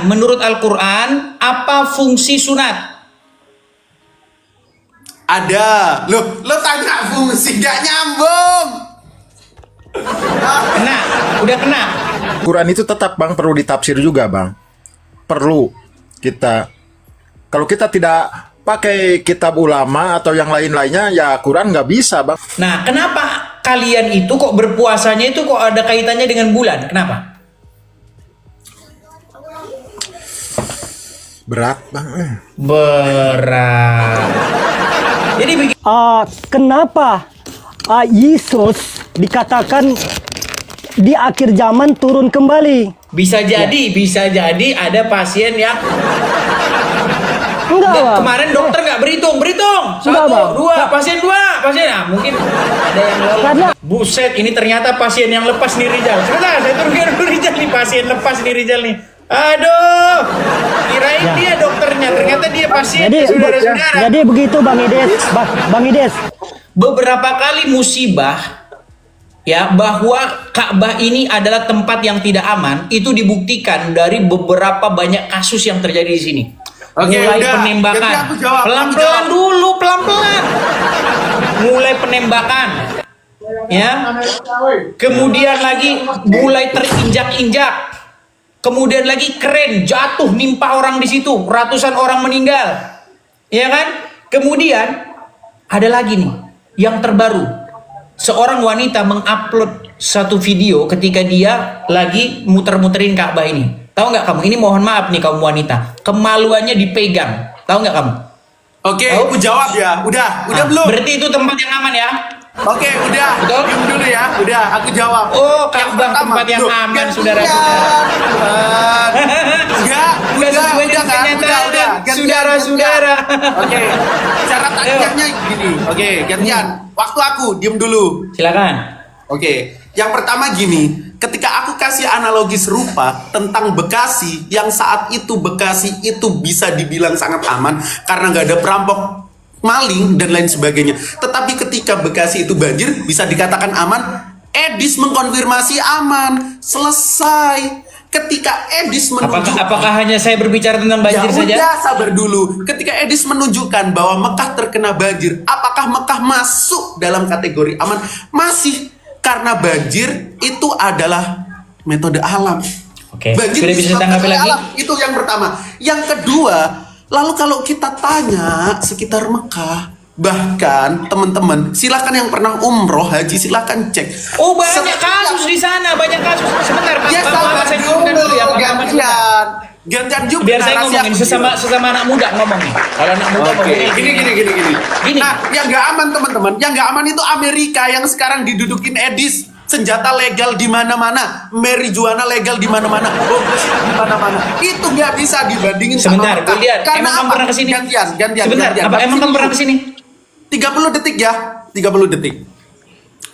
Menurut Al-Quran, apa fungsi sunat? Ada. Lo tanya fungsi, gak nyambung. Kena, udah kena. Quran itu tetap bang perlu ditafsir juga bang. Perlu kita. Kalau kita tidak pakai kitab ulama atau yang lain-lainnya, ya Quran nggak bisa bang. Nah, kenapa kalian itu kok berpuasanya itu kok ada kaitannya dengan bulan? Kenapa? Berat bang. Berat. Jadi begini. Kenapa Yesus dikatakan di akhir zaman turun kembali? Bisa jadi ada pasien yang Enggak, Bang. kemarin dokter nggak berhitung. Enggak, Satu, Bang. pasien dua. Nah, mungkin ada yang lolos. Karena- Buset, ini ternyata pasien yang lepas nih Rizal. Sebentar, saya turunkan dulu Rizal nih, pasien lepas nih Rizal nih. Aduh, kirain Ya. dia dokternya, ternyata dia pasien. Jadi, Saudara-saudara. jadi begitu Bang Ides, Bang Ides. Beberapa kali musibah ya bahwa Ka'bah ini adalah tempat yang tidak aman itu dibuktikan dari beberapa banyak kasus yang terjadi di sini. Oke, Mulai udah. penembakan, Jadi aku jawab, pelan-pelan dulu, pelan-pelan. Mulai penembakan, ya. Kemudian lagi mulai terinjak-injak. Kemudian lagi kren jatuh nimpa orang di situ, ratusan orang meninggal, ya kan? Kemudian ada lagi nih yang terbaru, seorang wanita mengupload satu video ketika dia lagi muter-muterin Ka'bah ini. Tahu nggak kamu? Ini mohon maaf nih kaum wanita, kemaluannya dipegang. Tahu nggak kamu? Oke, Tahu? aku jawab ya. Udah Nah, belum? berarti itu tempat yang aman ya? Oke, udah. Betul? Diam dulu ya. Udah, aku jawab. Oh, Yang Ka'bah pertama, tempat yang loh, aman, gantian. saudara-saudara. Enggak, Nggak sesuai dengan kan? kenyataan, Gantian, saudara-saudara. gantian. Oke, cara tanyanya gini. Oke, gantian. Waktu aku, diem dulu. Silakan. Oke, yang pertama gini. Ketika aku kasih analogi serupa tentang Bekasi, yang saat itu Bekasi itu bisa dibilang sangat aman karena nggak ada perampok, maling dan lain sebagainya. Tetapi ketika Bekasi itu banjir, bisa dikatakan aman. Edis mengkonfirmasi aman, selesai. Ketika Edis menunjukkan, Apakah hanya saya berbicara tentang banjir ya saja? udah, sabar dulu. Ketika Edis menunjukkan bahwa Mekah terkena banjir, apakah Mekah masuk dalam kategori aman? Masih, karena banjir itu adalah metode alam. Oke, Banjir sudah bisa disebabkan tanggapi oleh lagi? alam. Itu yang pertama. Yang kedua, lalu kalau kita tanya sekitar Mekah, bahkan teman-teman, silakan yang pernah umroh haji silakan cek. Oh, banyak Setiap- kasus di sana, banyak kasus. Sebentar, Pak. Ya Pak, sabar saya turunkan dulu ya, Pak. Muhammad, sebentar. gantian. Gantian juga. Biar saya narasi ngomongin aku. sesama anak muda ngomong nih. Kalau anak muda Oke, ngomongin gini. Gini. Nah, yang nggak aman teman-teman, yang nggak aman itu Amerika yang sekarang didudukin Edis. Senjata legal di mana-mana, marijuana legal di mana-mana, bom di mana-mana. Itu nggak bisa dibandingin Sebentar, sama Mekah. Julian, Karena emang kamu apa? pernah kesini? Gantian. Sebentar, gantian. apa emang kamu pernah kesini? 30 detik ya, 30 detik.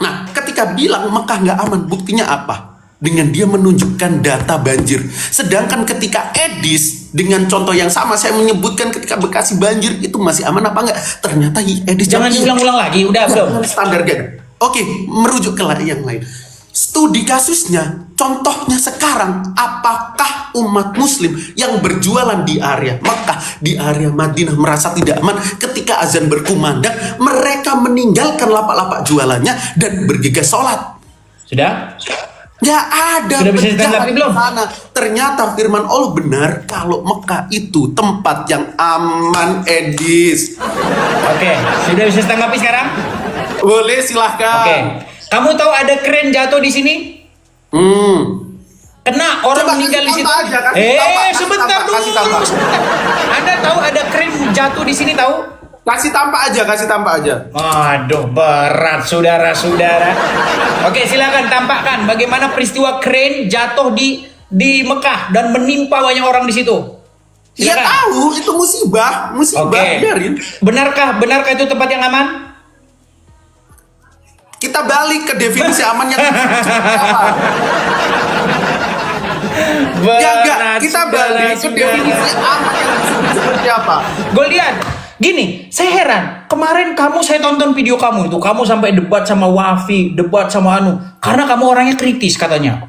Nah, ketika bilang Mekah nggak aman, buktinya apa? Dengan dia menunjukkan data banjir. Sedangkan ketika Edis dengan contoh yang sama saya menyebutkan ketika Bekasi banjir itu masih aman apa enggak? Ternyata Edis Jangan jawab, diulang-ulang lagi, udah belum? jangan standar gitu. Oke, merujuk ke yang lain. Studi kasusnya, contohnya sekarang, apakah umat muslim yang berjualan di area Mekah, di area Madinah merasa tidak aman ketika azan berkumandang, mereka meninggalkan lapak-lapak jualannya dan bergegas sholat? Sudah? Ya ada Sudah bisa berjalan ditanggapi ke belum? sana. Ternyata firman Allah benar kalau Mekah itu tempat yang aman, Edis. Oke, sudah bisa tanggapi sekarang? Boleh, silahkan. Oke. Kamu tahu ada kren jatuh di sini? Kena orang Coba meninggal di kasih situ. tambah aja, kasih tambah, kasih Sebentar tambah, dulu. kasih tambah. Sebentar. Anda tahu ada kren jatuh di sini tahu? Kasih tampak aja. Aduh, berat saudara-saudara. Oke, silakan tampakkan bagaimana peristiwa kren jatuh di Mekah dan menimpa banyak orang di situ. Ya Silakan. tahu, itu musibah, Oke. biarin. Benarkah itu tempat yang aman? Kita balik ke definisi aman yang seperti apa. Ya enggak, kita balik ke definisi aman yang seperti apa. Golian, gini, saya heran. Kemarin saya tonton video kamu itu, kamu sampai debat sama Wafi, debat sama Anu, karena kamu orangnya kritis katanya.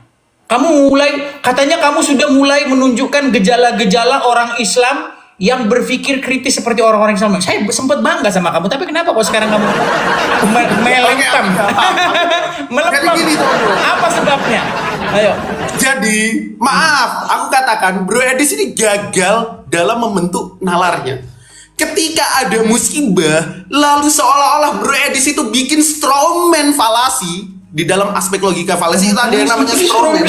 Katanya kamu sudah mulai menunjukkan gejala-gejala orang Islam yang berpikir kritis seperti orang-orang Islam. Saya sempat bangga sama kamu, tapi kenapa kok sekarang kamu melempem? Melempem. Apa sebabnya? Ayo. Jadi, maaf, aku katakan Bro Edis ini gagal dalam membentuk nalarnya. Ketika ada musibah, lalu seolah-olah Bro Edis itu bikin strawman falasi. Di dalam aspek logika falasi itu ada yang namanya strawman.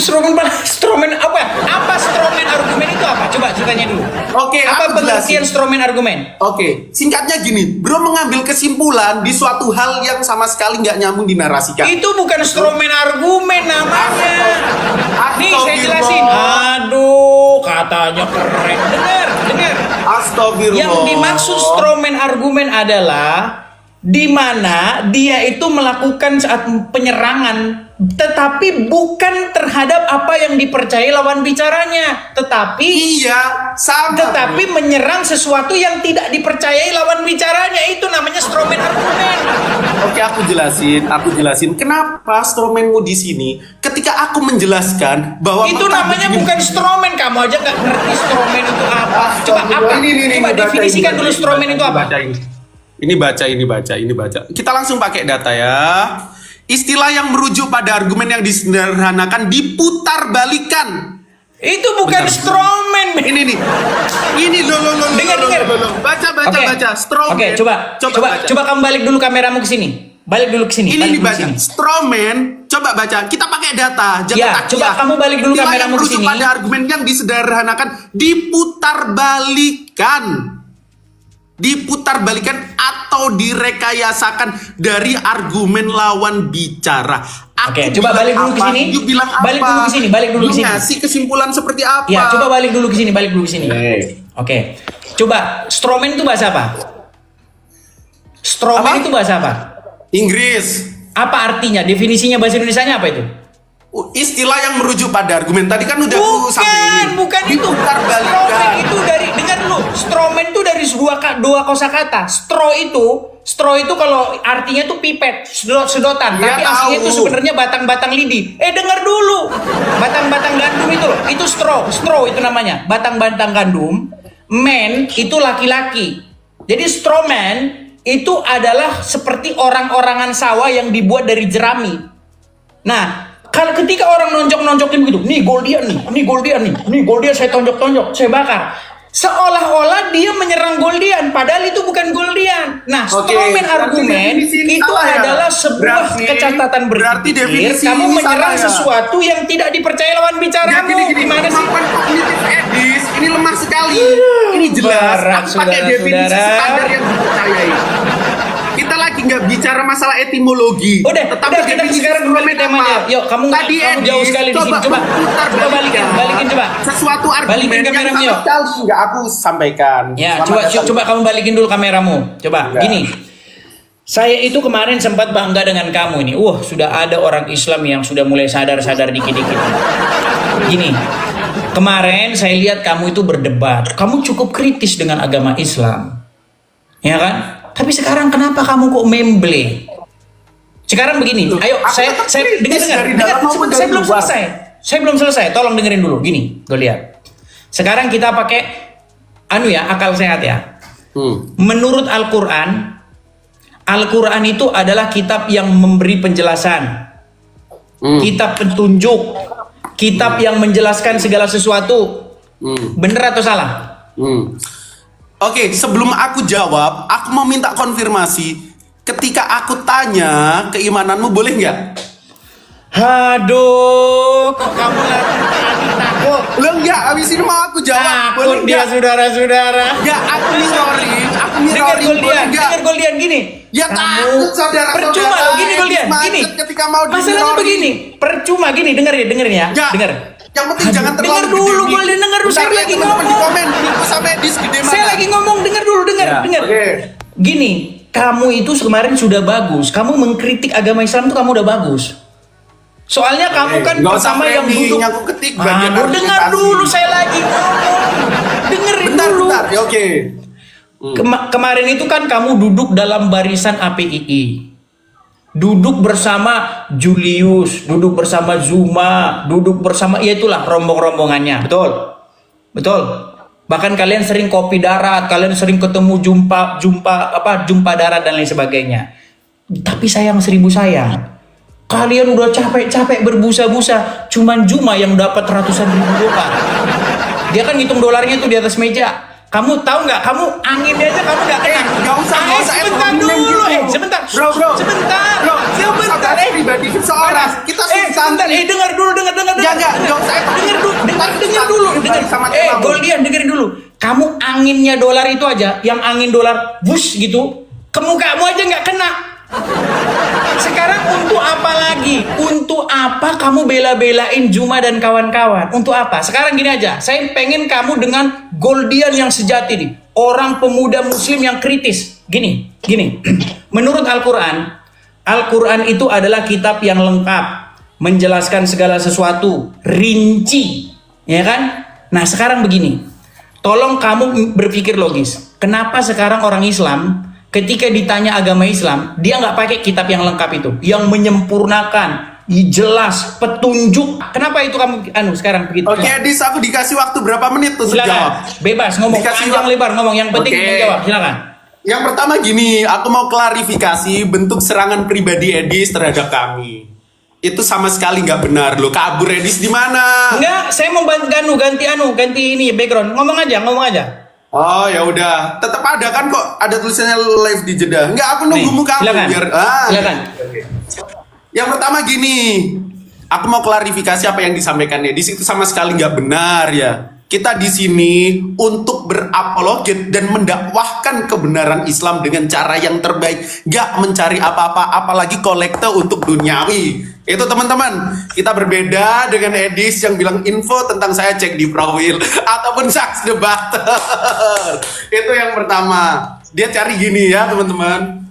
Strawman apa? Apa strawman argumen itu apa? Coba ceritanya dulu. Oke, apa aku pengertian jelasin. strawman argumen? Oke, singkatnya gini, Bro mengambil kesimpulan di suatu hal yang sama sekali nggak nyambung dinarasikan. Itu bukan strawman argumen namanya. Nih saya jelasin. Astagfirullah. Aduh, katanya keren. Dengar. Astagfirullah. Yang dimaksud strawman argumen adalah di mana dia itu melakukan saat penyerangan, tetapi bukan terhadap apa yang dipercayai lawan bicaranya, tetapi Iya, sama. tetapi menyerang sesuatu yang tidak dipercayai lawan bicaranya. Itu namanya strawman argumen. Oke, aku jelasin. Kenapa strawmanmu di sini? Ketika aku menjelaskan bahwa Itu Mekah namanya begini- bukan strawman. Kamu aja nggak ngerti strawman itu apa. Coba apa? Coba definisikan dulu strawman itu apa. Ini baca. Kita langsung pakai data ya. Istilah yang merujuk pada argumen yang disederhanakan diputar-balikan. Itu bukan Bentar. strawman. Ini nih. Ini lo. Dengar. Baca. Strawman. Oke, coba kamu balik dulu kameramu ke sini. Balik dulu ke sini. Ini balik nih dulu baca. ke sini. Strawman, coba baca. Kita pakai data. Jangan Ya, takiyah. coba kamu balik dulu Istilah kameramu yang ke merujuk sini. pada argumen yang disederhanakan diputar-balikan atau direkayasakan dari argumen lawan bicara. Oke, coba balik dulu ke sini. You bilang apa? Balik dulu ke sini, balik dulu You ke sini. ngasih kesimpulan seperti apa? Ya, coba balik dulu ke sini. Oke. Coba strawman itu bahasa apa? Strawman Apa? itu bahasa apa? Inggris. Apa artinya? Definisinya bahasa Indonesianya apa itu? Istilah yang merujuk pada argumen tadi kan udah aku sampein. Bukan itu. Strawman Diputar-balikan. itu dari, dengar dulu. Strawman itu dari dua kosakata. Straw itu kalau artinya tuh pipet, sedotan. Ya, Tapi aslinya itu tahu. sebenarnya batang-batang lidi. Dengar dulu. Batang-batang gandum itu loh. Itu straw itu namanya. Batang-batang gandum. Man itu laki-laki. Jadi strawman itu adalah seperti orang-orangan sawah yang dibuat dari jerami. Nah, kalau ketika orang nonjok-nonjokin begitu, nih Goldian saya tonjok-tonjok, saya bakar. Seolah-olah dia menyerang Goldian, padahal itu bukan Goldian. Nah, Oke, strawman berarti argumen definisi ini itu salah ya? adalah sebuah kecacatan berarti berpikir. definisi Kamu ini menyerang salah ya? sesuatu yang tidak dipercaya lawan bicaramu. Gimana sih? Kemampuan kognitif Edis ini lemah sekali. Ini jelas. berat, Aku pakai definisi saudara-saudara. standar yang dipercayai. Kita lagi nggak bicara masalah etimologi. Udah, tetapi kita definisi sekarang strawman balik temanya. apa? Yuk, kamu Tadi jauh Edis sekali di sini. Coba balikin coba. Sesuatu argumen Balikin yang kameramu, sama yuk. sekali nggak aku sampaikan. Ya, Selamat datang. coba kamu balikin dulu kameramu. Coba, Ya. gini. Saya itu kemarin sempat bangga dengan kamu ini. Sudah ada orang Islam yang sudah mulai sadar-sadar dikit-dikit. Gini, kemarin saya lihat kamu itu berdebat. Kamu cukup kritis dengan agama Islam. Ya kan? Tapi sekarang kenapa kamu kok memble? Sekarang begini, ayo aku saya tetap kritis dengar. dari dalam maupun dari luar. Saya belum selesai. Tolong dengerin dulu. Gini, gue lihat. Sekarang kita pakai akal sehat ya. Menurut Al-Quran itu adalah kitab yang memberi penjelasan, kitab petunjuk, kitab yang menjelaskan segala sesuatu. Bener atau salah? Oke, sebelum aku jawab, aku mau minta konfirmasi. Ketika aku tanya keimananmu, boleh nggak? Aduh, kok kamu lagi takut? Lo nggak, abis ini mau aku jawab. Takut dia, saudara-saudara. Ya, aku mirroring, Dengar boleh nggak? Goldian gini. Ya takut saudara-saudara. Percuma gini Goldian, Macet gini. ketika mau Masalahnya di-mirroring. begini, percuma gini, dengerin ya. Ya, Dengar. yang penting jangan terlalu Dengar dulu, gede nih. Goldian, dengar dulu. Saya Bentar ya, lagi teman-teman ngomong. di komen, Niku sama Edis gede mana? Saya lagi ngomong, dengar dulu, dengar. Oke. Gini, kamu itu kemarin sudah bagus. Kamu mengkritik agama Islam itu kamu udah bagus. Soalnya kamu kan nggak usah pertama yang framing, duduk. aku ketik bagian Dengar argumentasi. dulu, saya lagi ngomong. Dengerin dulu. Bentar, ya, oke. Kemarin itu kan kamu duduk dalam barisan APII. duduk bersama Julius, duduk bersama Zuma, duduk bersama, ya itulah rombong-rombongannya, betul, betul. Bahkan kalian sering kopi darat, kalian sering ketemu jumpa darat dan lain sebagainya. Tapi sayang seribu sayang, kalian udah capek-capek berbusa-busa, cuman Zuma yang dapat ratusan ribu dolar. Dia kan ngitung dolarnya tuh di atas meja. Kamu tahu nggak? Kamu angin aja kamu nggak kena. Nggak usah Sebentar ngomongin dulu, gitu. sebentar. Bro, Sebentar. Saudara pribadi seorang. Kita sebentar. Dengar dulu. Nggak usah. Dengar dulu. Goldian, dengerin dulu. Kamu anginnya dolar itu aja, yang angin dolar bus gitu, ke mukamu aja nggak kena. Sekarang untuk apa lagi? Untuk apa kamu bela-belain Zuma dan kawan-kawan? Untuk apa? Sekarang gini aja, saya pengen kamu dengan Goldian yang sejati nih, orang pemuda muslim yang kritis. Gini. Menurut Al-Quran itu adalah kitab yang lengkap, menjelaskan segala sesuatu, rinci, ya kan? Nah sekarang begini, tolong kamu berpikir logis. Kenapa sekarang orang Islam ketika ditanya agama Islam, dia nggak pakai kitab yang lengkap itu, yang menyempurnakan, jelas, petunjuk. Kenapa itu kamu sekarang begitu? Oke, Dis, aku dikasih waktu berapa menit tuh silakan. jawab. Bebas ngomong, panjang lebar ngomong, yang penting menjawab. Silakan. Yang pertama gini, aku mau klarifikasi bentuk serangan pribadi Edis terhadap kami. Itu sama sekali nggak benar loh. Kabur Edis di mana? Enggak, saya mau ganti ini background. Ngomong aja. Oh ya udah, tetap ada kan kok, ada tulisannya live di Jeddah. Enggak, aku nunggu muka silakan. biar Silakan. Yang pertama gini, aku mau klarifikasi apa yang disampaikan Edis itu sama sekali nggak benar ya. Kita di sini untuk berapologet dan mendakwahkan kebenaran Islam dengan cara yang terbaik, nggak mencari apa-apa, apalagi kolekte untuk duniawi. Itu teman-teman, kita berbeda dengan Edis yang bilang info tentang saya cek di profil ataupun Saks Debater. Itu yang pertama. Dia cari gini ya teman-teman.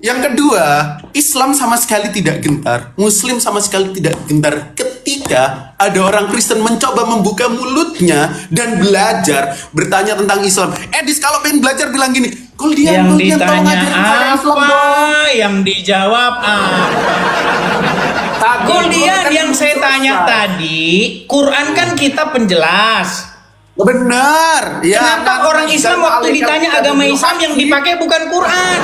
Yang kedua, Islam sama sekali tidak gentar, Muslim sama sekali tidak gentar ketika ada orang Kristen mencoba membuka mulutnya dan belajar bertanya tentang Islam. Edis kalau pengen belajar bilang gini, Goldian, yang tolong ditanya ajarin saya Islam apa, dong. yang dijawab apa. Goldian, yang saya tanya tadi, Quran kan kita penjelas. Benar. Ya, Kenapa orang Islam waktu ditanya agama Islam yang dipakai bukan Quran?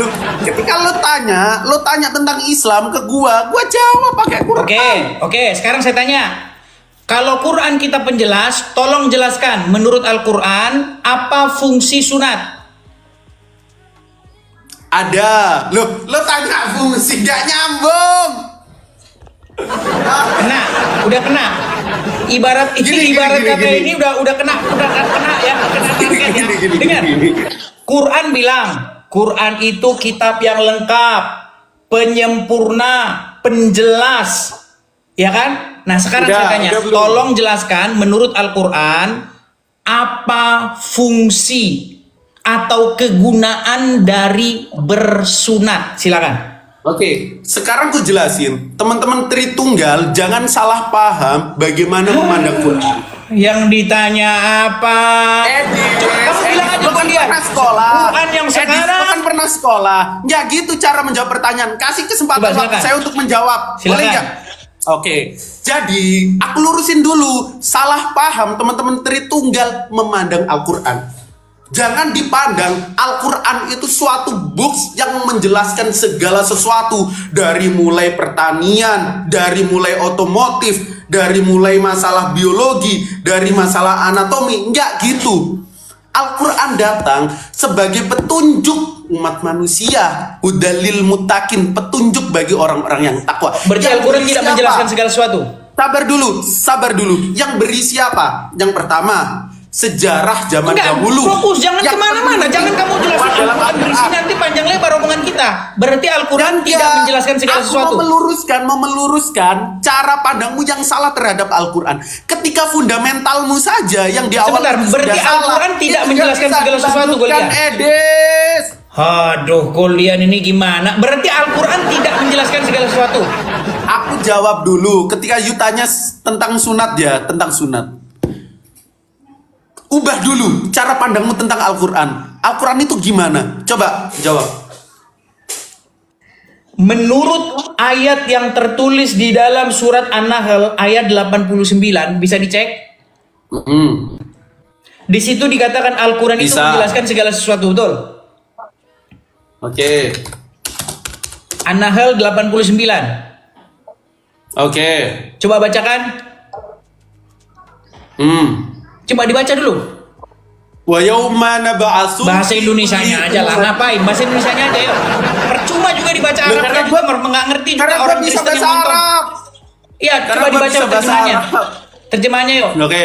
Loh, ketika lo tanya tentang Islam ke gua jawab pakai Quran. Oke, sekarang saya tanya. Kalau Quran kita penjelas, tolong jelaskan menurut Al-Quran apa fungsi sunat? Ada. Lo tanya fungsi gak nyambung. Udah kena. Ibarat kata ini udah kena ya, kena target ya. Dengar. Quran bilang, Quran itu kitab yang lengkap, penyempurna, penjelas. Ya kan? Nah, sekarang saya tanya, tolong jelaskan menurut Al-Quran apa fungsi atau kegunaan dari bersunat. Silakan. Oke, sekarang ku jelasin. Teman-teman Tritunggal jangan salah paham bagaimana memandang Quran. Yang ditanya apa? Kamu bilang aja kan dia. pernah sekolah. Quran yang sekarang kan pernah sekolah. Ya gitu cara menjawab pertanyaan. Kasih kesempatan waktu saya untuk menjawab. Silakan. Boleh nggak? Oke, jadi aku lurusin dulu. Salah paham teman-teman Tritunggal memandang Al-Quran. Jangan dipandang Al-Quran itu suatu books yang menjelaskan segala sesuatu. Dari mulai pertanian, dari mulai otomotif, dari mulai masalah biologi, dari masalah anatomi. Enggak gitu. Al-Quran datang sebagai petunjuk umat manusia. Hudalil mutakin, petunjuk bagi orang-orang yang takwa. Berarti Al-Quran tidak menjelaskan segala sesuatu. Sabar dulu. Yang berisi apa? Yang pertama, sejarah zaman dahulu. Fokus, jangan kemana-mana. Jangan kamu jelasin Al-Quran berisi, nanti panjang lebar omongan kita. Berarti Al-Quran tidak menjelaskan segala sesuatu. Mau meluruskan cara pandangmu yang salah terhadap Al-Quran. Ketika fundamentalmu saja yang di awal berarti Al-Quran tidak menjelaskan segala sesuatu, Goldian. Edis. Aduh, Goldian ini gimana? Berarti Al-Quran tidak menjelaskan segala sesuatu. Aku jawab dulu. Ketika you tanya tentang sunat ya, tentang sunat. Ubah dulu cara pandangmu tentang Al-Quran. Al-Quran itu gimana? Coba jawab. Menurut ayat yang tertulis di dalam surat An-Nahl ayat 89, bisa dicek. Di situ dikatakan Al-Quran itu Bisa. menjelaskan segala sesuatu, betul? Oke. An-Nahl 89. Oke. Coba bacakan. Coba dibaca dulu. Wa yauma nab'atsu Bahasa Indonesianya aja lah. Ngapain? Bahasa Indonesianya aja yuk. Percuma juga dibaca Loh, Arabnya karena juga nggak ngerti juga Karena orang gua bisa Kristen yang bahasa nonton. Arab. Iya, Karena coba gua dibaca bisa bahasa terjemahannya. Arab. Terjemahannya yuk. Oke.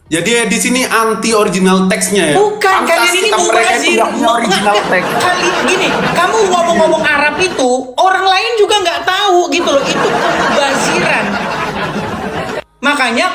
Jadi di sini anti original teksnya ya. Bukan, Pantas kalian ini kita mereka itu mubazir. nggak punya original teks. Kali gini, kamu ngomong-ngomong Arab itu, orang lain juga nggak tahu gitu loh. Itu kemubaziran. Makanya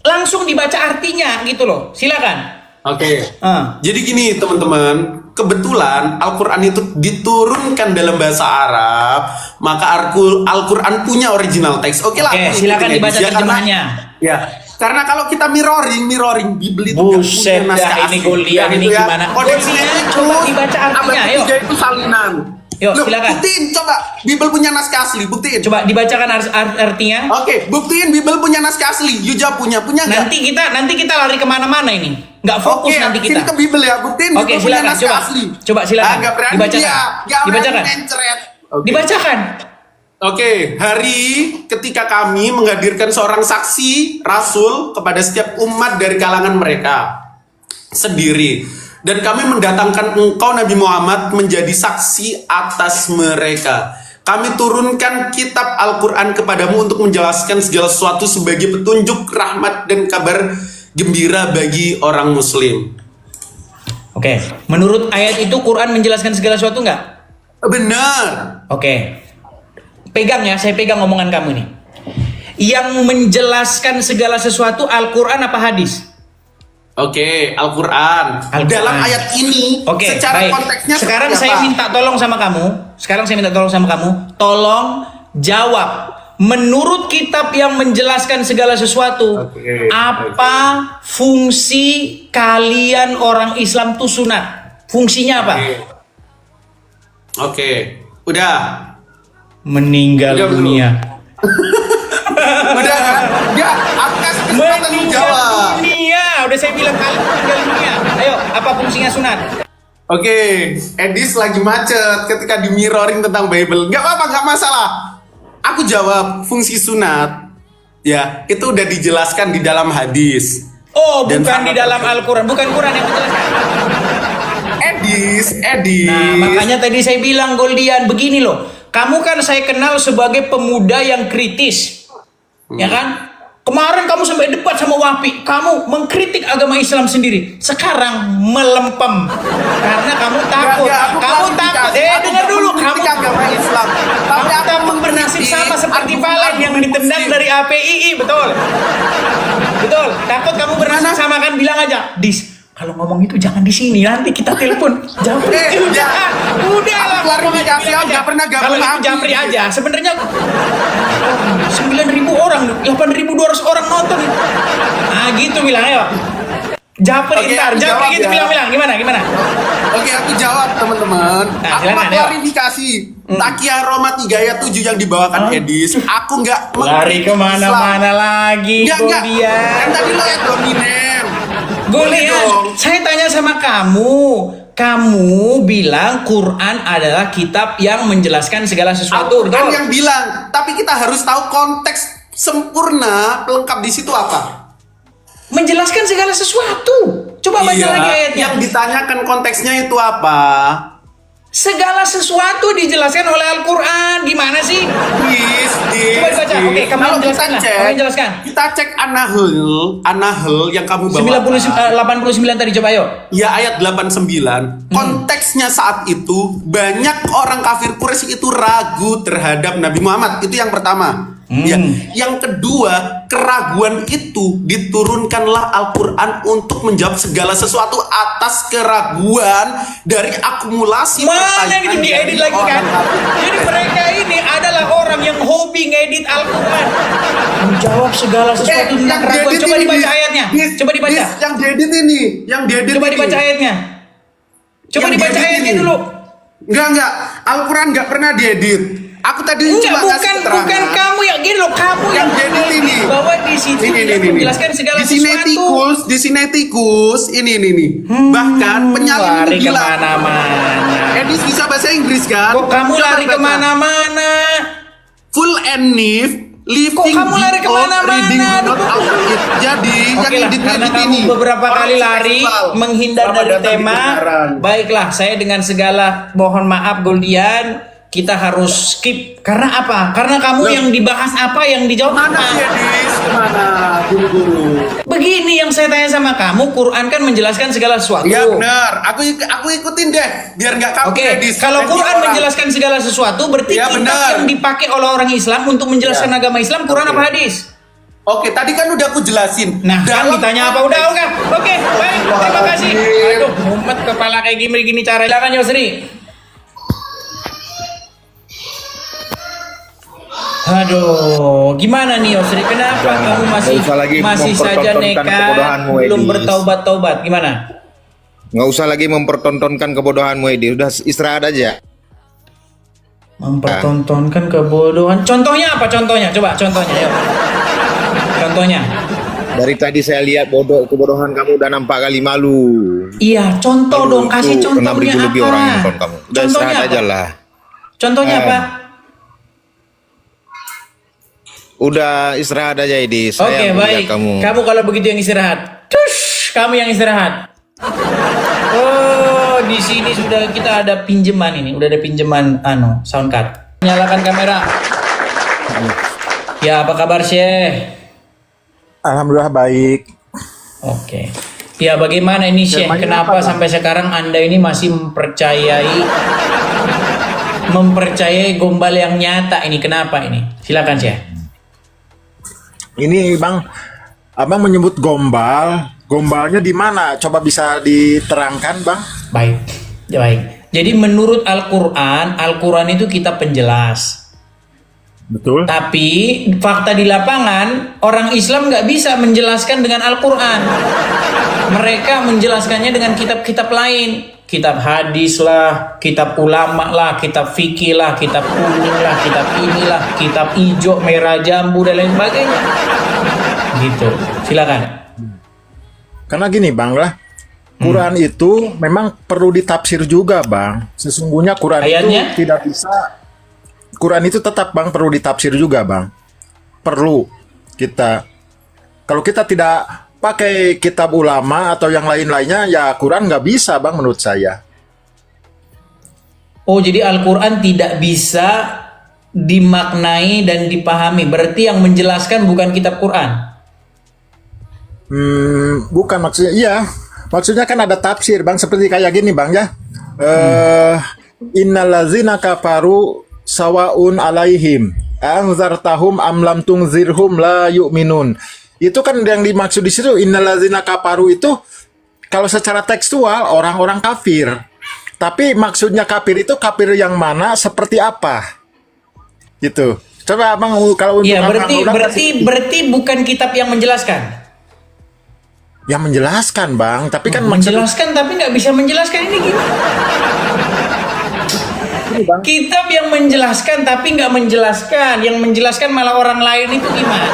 langsung dibaca artinya gitu loh. Silakan. Oke. Ah. Jadi gini teman-teman, kebetulan Al-Quran itu diturunkan dalam bahasa Arab, maka Al-Quran punya original teks. Oke lah. Oke, aku silakan ikutin dibaca aja, terjemahannya. Ya, karena kalau kita mirroring Bible itu nggak Buset punya naskah dah, ini asli. Golian, Dan ini itu ya, gimana? kodeksnya Golian, itu coba dibaca artinya, abad ayo. ketiga itu salinan. Yuk, Loh, silakan. Buktiin, coba. Bible punya naskah asli, buktiin. Coba dibacakan artinya. Oke, buktiin Bible punya naskah asli. Yuja punya nggak? Nanti kita lari kemana-mana ini. Nggak fokus Oke, nanti sini kita. ke Bible ya, buktiin Oke, Bible punya silakan. naskah Coba. asli. Coba silakan. Nggak berani Dibacakan. dia, nggak Dibacakan. berani mencret. Oke. Dibacakan. Oke, hari ketika kami menghadirkan seorang saksi rasul kepada setiap umat dari kalangan mereka sendiri, dan kami mendatangkan engkau Nabi Muhammad menjadi saksi atas mereka. Kami turunkan kitab Al-Quran kepadamu untuk menjelaskan segala sesuatu sebagai petunjuk, rahmat, dan kabar gembira bagi orang muslim. Oke, menurut ayat itu Quran menjelaskan segala sesuatu nggak? Benar. Oke, pegang ya, saya pegang omongan kamu nih. Yang menjelaskan segala sesuatu Al-Quran apa hadis? Oke, Al-Quran. Al-Quran. Dalam ayat ini, Oke, secara baik. konteksnya Sekarang seperti saya apa? minta tolong sama kamu. Tolong jawab. Menurut kitab yang menjelaskan segala sesuatu, Oke, apa fungsi kalian orang Islam tuh sunat? Fungsinya apa? Oke, udah. Meninggal Udah belum? dunia. Udah kan? Enggak, aku kasih kesempatan lu Meninggal jawab. dunia. Udah saya bilang kali meninggal dunia. Ayo, apa fungsinya sunat? Oke, Edis lagi macet ketika di mirroring tentang Bible. Nggak apa-apa, nggak masalah. Aku jawab, fungsi sunat. Ya, itu udah dijelaskan di dalam hadis. Oh, Dan bukan sama di dalam persis. Al-Quran. Bukan Quran yang menjelaskan. Edis. Nah, makanya tadi saya bilang Goldian, begini loh. Kamu kan saya kenal sebagai pemuda yang kritis. Ya kan? Kemarin kamu sampai debat sama Wapi. Kamu mengkritik agama Islam sendiri. Sekarang melempem. Karena kamu takut. Nggak, aku Kamu takut. klarifikasi. Aku Dengar nggak dulu. Kamu mengkritik agama Islam. Kamu Tapi aku takut mengkritik bernasib sama seperti argumen- Valen yang argumen ditendang Muslim. dari APII. Betul. Betul. Takut kamu bernasib Gimana? sama kan? Bilang aja. Kalau ngomong itu jangan di sini, nanti kita telepon. Japri, ya. udah lah. Klarifikasi, aku nggak pernah gabung Kalau itu API. Japri aja, sebenarnya 9.000 orang, 8.200 orang nonton. Ah gitu bilang, ayo. Japri, Oke, ntar, aku Japri jawab gitu ya. bilang, gimana? Oke, aku jawab teman-teman. Nah, Aku silakan, mau ayo. klarifikasi. Takia Roma 3 ayat 7 yang dibawakan Edis. Aku nggak Lari mengkritik kemana-mana Islam. lagi, Enggak. Golian. Kan tadi lo yang dominen. Boleh Golian, dong. saya tanya sama kamu. Kamu bilang Quran adalah kitab yang menjelaskan segala sesuatu, Kan betul? yang bilang, tapi kita harus tahu konteks sempurna pelengkap di situ apa. Menjelaskan segala sesuatu. Coba baca lagi ayatnya. Yang ditanyakan konteksnya itu apa? Segala sesuatu dijelaskan oleh Al-Quran. Gimana sih? Coba dibaca. Oke, kamu Kalau yang jelaskan lah. Kamu yang jelaskan. Kita cek An-Nahl yang kamu bawa. 89 tadi, coba ayo. Ya ayat 89. Konteksnya saat itu banyak orang kafir Quraisy itu ragu terhadap Nabi Muhammad. Itu yang pertama. Ya. Yang kedua, keraguan itu diturunkanlah Al-Quran untuk menjawab segala sesuatu atas keraguan dari akumulasi Mana itu pertanyaan diedit dari lagi kan? orang kafir. Jadi mereka ini adalah orang yang hobi ngedit Al-Quran. Menjawab segala sesuatu tentang yang keraguan. diedit Coba ini, dibaca ayatnya. Coba dibaca. Yang diedit ini, yang diedit Coba ini. dibaca ayatnya. Coba Yang dibaca diedit ayatnya ini. dulu. Enggak. Al-Quran nggak pernah diedit. Aku tadi Enggak, cuma kasih keterangan. bukan kamu yang gini loh, kamu yang edit ini. bahwa di situ dia menjelaskan segala sesuatu. Di sinetikus, ini nih. Bahkan penyalin Lari itu gila. kemana-mana. Edis bisa bahasa Inggris kan? Kok kamu Coba lari baca. kemana-mana? Full and Nif, living kamu lari the kemana-mana? reading not out of it. Jadi Oke yang lah, edit karena edit kamu ini beberapa orang kali lari seksual. menghindar Selamat dari datang di tema. kebenaran. Baiklah, saya dengan segala mohon maaf Goldian, kita harus skip. Karena apa? Karena kamu yang dibahas apa, yang dijawab Mana sih apa? Edis? Kemana guru-guru? Begini yang saya tanya sama kamu, Quran kan menjelaskan segala sesuatu. Ya benar, aku ikutin deh, biar nggak kamu Oke, Edis. kalau Nanti Quran orang- menjelaskan segala sesuatu, berarti Ya, kitab benar. yang dipakai oleh orang Islam untuk menjelaskan agama Islam, Quran apa hadis? Oke, tadi kan udah aku jelasin. Nah, kan Dalam ditanya apa? Udah, oke. Oke, baik. Terima kasih. Aduh, mumet kepala kayak gini cara. Silakan Yosri. Aduh, gimana nih Yosri? Kenapa kamu masih nggak usah lagi saja mempertontonkan nekat, kebodohanmu, belum Edis. bertaubat-taubat? Gimana? Nggak usah lagi mempertontonkan kebodohanmu, Edi. Udah istirahat aja. Mempertontonkan kebodohan. Contohnya apa? Contohnya, coba contohnya. Yuk. Contohnya. Dari tadi saya lihat kebodohan kamu udah nampak kali malu. Iya, contoh dong. Kasih Tuh, kena contohnya beribu lebih apa? orang yang nonton kamu. Udah Contohnya istirahat apa? aja lah. Contohnya apa? Udah istirahat aja, Edi. Oke, Saya baik. kamu. Kamu kalau begitu yang istirahat. Tush, kamu yang istirahat. Oh, di sini sudah kita ada pinjaman ini. Udah ada pinjaman sound card. Nyalakan kamera. Ya, apa kabar, Syekh? Alhamdulillah baik. Oke. Ya, bagaimana ini, Syekh? Temanya Kenapa apa, Bang? sampai sekarang Anda ini masih mempercayai gombal yang nyata ini? Kenapa ini? Silakan, Syekh. Ini Bang, Abang menyebut gombal. Gombalnya di mana? Coba bisa diterangkan, Bang? Baik, ya, baik. Jadi menurut Al-Quran itu kitab penjelas. Betul. Tapi fakta di lapangan, orang Islam nggak bisa menjelaskan dengan Al-Quran. Mereka menjelaskannya dengan kitab-kitab lain. Kitab hadis lah, kitab ulama lah, kitab fikih lah, kitab kuning lah, kitab inilah, kitab hijau, merah, jambu, dan lain sebagainya. Gitu, silakan. Karena gini Bang lah, Quran itu memang perlu ditafsir juga Bang. Sesungguhnya Quran Ayatnya? itu tidak bisa. Quran itu tetap Bang perlu ditafsir juga Bang. Perlu kita. Kalau kita tidak pakai kitab ulama atau yang lain-lainnya, ya Quran nggak bisa Bang menurut saya. Oh, jadi Al-Quran tidak bisa dimaknai dan dipahami. Berarti yang menjelaskan bukan kitab Quran. Bukan maksudnya, iya. Maksudnya kan ada tafsir Bang, seperti kayak gini Bang ya. Innallazina kafaru sawaun alaihim anzartahum am lam tungzirhum la yu'minun. Itu kan yang dimaksud di situ innallazina kafaru itu kalau secara tekstual orang-orang kafir. Tapi maksudnya kafir itu kafir yang mana, seperti apa? Gitu. Coba Abang kalau untuk Iya, Abang udah berarti bukan kitab yang menjelaskan. yang menjelaskan Bang, tapi kan Menjelaskan tapi nggak bisa menjelaskan, ini gimana? Bang. Kitab yang menjelaskan tapi nggak menjelaskan, yang menjelaskan malah orang lain, itu gimana?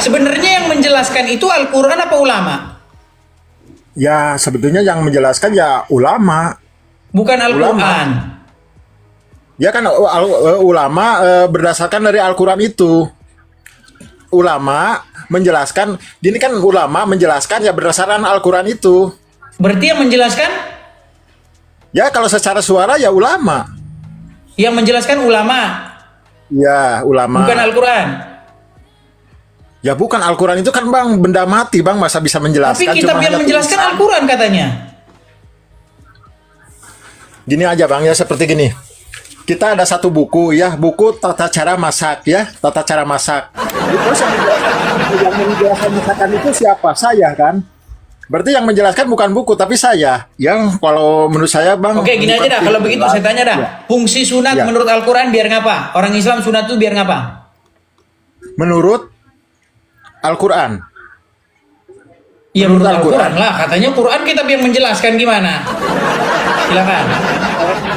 Sebenarnya yang menjelaskan itu Al-Quran apa ulama? Ya sebetulnya yang menjelaskan ya ulama. Bukan Al-Quran. Ya kan ulama berdasarkan dari Al-Quran itu. Ulama menjelaskan, ini kan ulama menjelaskan ya berdasarkan Al-Quran itu. Berarti yang menjelaskan? Ya kalau secara suara ya ulama. Yang menjelaskan ulama, Ya ulama. bukan Al-Quran. Ya bukan Al-Quran itu kan Bang benda mati Bang, masa bisa menjelaskan. Tapi kitab cuma yang hanya menjelaskan tulisan. Al-Quran katanya. Gini aja Bang ya, seperti gini. Kita ada satu buku ya, buku tata cara masak ya, tata cara masak. Terus yang menjelaskan masakan itu siapa? Saya kan. Berarti yang menjelaskan bukan buku tapi saya. Yang kalau menurut saya Bang. Oke, gini aja bukan dah. Kalau film. begitu saya tanya dah. Ya. Fungsi sunat Ya. menurut Al-Quran biar ngapa? Orang Islam sunat tuh biar ngapa? Menurut Al-Quran. Ya menurut Menurut Al-Quran Al-Quran lah. Katanya Quran kitab yang menjelaskan, gimana? Silakan.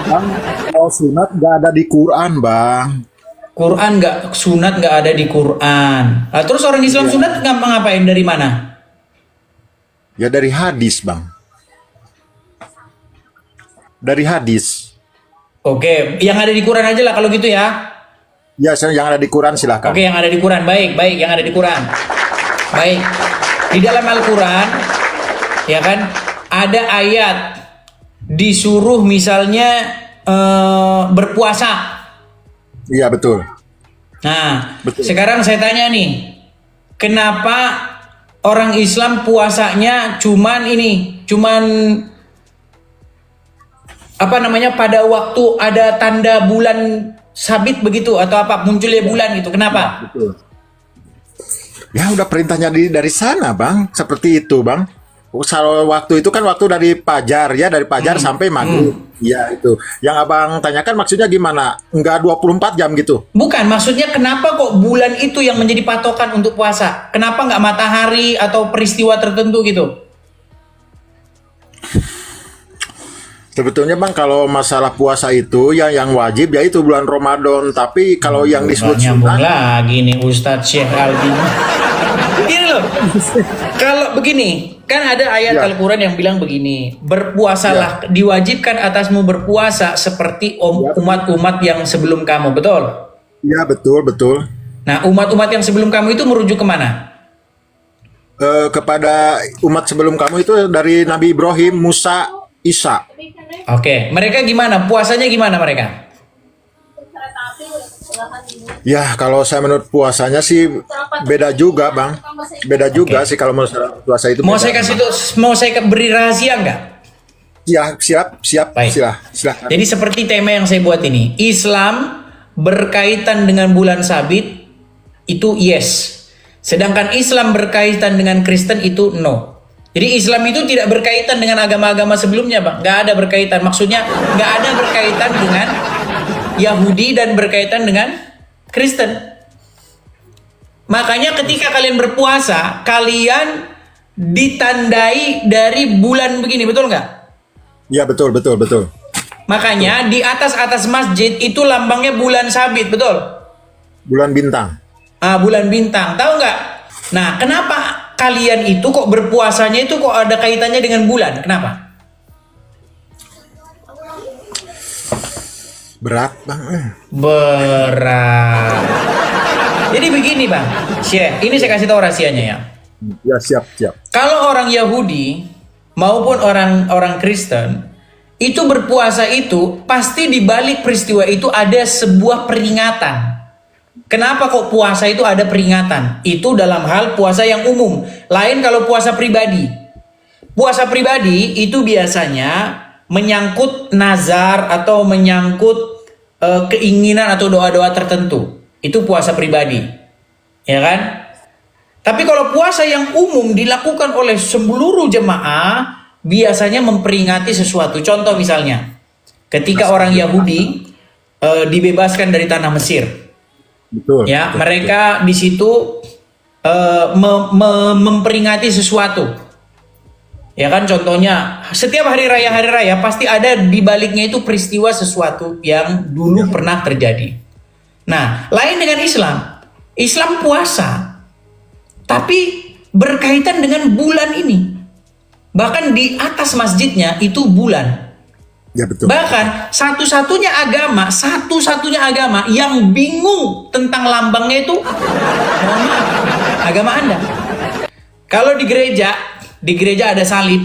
Bang, kalau sunat nggak ada di Quran, Bang. Quran nggak, sunat nggak ada di Quran. Nah, terus orang Islam sunat ngapain dari mana? Ya dari hadis, Bang. Dari hadis. Oke, yang ada di Quran aja lah kalau gitu ya. Ya, yang ada di Quran silakan. Oke, yang ada di Quran. Baik, baik, yang ada di Quran. Baik. Di dalam Al-Quran, ya kan, ada ayat disuruh misalnya berpuasa. Iya, betul. Nah, Betul. sekarang saya tanya nih, kenapa orang Islam puasanya cuman apa namanya, pada waktu ada tanda bulan sabit begitu atau apa munculnya bulan gitu? Kenapa? Betul. Ya udah perintahnya dari sana, Bang. Seperti itu, Bang. Kalau waktu itu kan waktu dari fajar ya, dari fajar sampai maghrib. Ya itu. Yang Abang tanyakan maksudnya gimana? Enggak 24 jam gitu. Bukan, maksudnya kenapa kok bulan itu yang menjadi patokan untuk puasa? Kenapa nggak matahari atau peristiwa tertentu gitu? Sebetulnya Bang kalau masalah puasa itu yang wajib ya itu bulan Ramadan, tapi kalau yang disebut Nyambung sunat lagi nih Ustadz Syekh Aldi. Gini loh, kalau begini, kan ada ayat Ya. Al-Quran yang bilang begini, berpuasalah, diwajibkan atasmu berpuasa seperti umat-umat yang sebelum kamu, betul? ya betul. Nah, umat-umat yang sebelum kamu itu merujuk kemana? Kepada umat sebelum kamu itu dari Nabi Ibrahim, Musa, Isa. Oke, mereka gimana? Puasanya gimana mereka? Ya kalau saya menurut puasanya sih beda juga, Bang. Beda juga sih kalau menurut puasa itu. Mau beda. saya kasih tuh, mau saya beri rahasia nggak? Ya, siap. Baik. Silakan. Jadi seperti tema yang saya buat ini, Islam berkaitan dengan bulan sabit itu yes. Sedangkan Islam berkaitan dengan Kristen itu no. Jadi Islam itu tidak berkaitan dengan agama-agama sebelumnya, Bang. Nggak ada berkaitan. Maksudnya nggak ada berkaitan dengan Yahudi dan berkaitan dengan Kristen. Makanya ketika kalian berpuasa, kalian ditandai dari bulan begini, betul nggak? Ya betul. Makanya di atas masjid itu lambangnya bulan sabit, betul? Bulan bintang. Bulan bintang, tahu nggak? Nah, kenapa kalian itu kok berpuasanya itu kok ada kaitannya dengan bulan? Kenapa? Berat, Bang. Berat. Jadi begini, Bang. Syekh, ini saya kasih tahu rahasianya ya. Ya siap. Kalau orang Yahudi maupun orang Kristen itu berpuasa itu pasti di balik peristiwa itu ada sebuah peringatan. Kenapa kok puasa itu ada peringatan? Itu dalam hal puasa yang umum. Lain kalau puasa pribadi. Puasa pribadi itu biasanya menyangkut nazar atau menyangkut keinginan atau doa-doa tertentu. Itu puasa pribadi. Ya kan? Tapi kalau puasa yang umum dilakukan oleh seluruh jemaah, biasanya memperingati sesuatu. Contoh misalnya, ketika orang Yahudi dibebaskan dari tanah Mesir. Betul. Ya, mereka di situ memperingati sesuatu. Ya kan, contohnya setiap hari raya pasti ada di baliknya itu peristiwa sesuatu yang dulu pernah terjadi. Nah, lain dengan Islam. Islam puasa, tapi berkaitan dengan bulan ini. Bahkan di atas masjidnya itu bulan. Ya betul. Bahkan satu-satunya agama yang bingung tentang lambangnya itu mohon maaf, agama Anda. Kalau di gereja ada salib.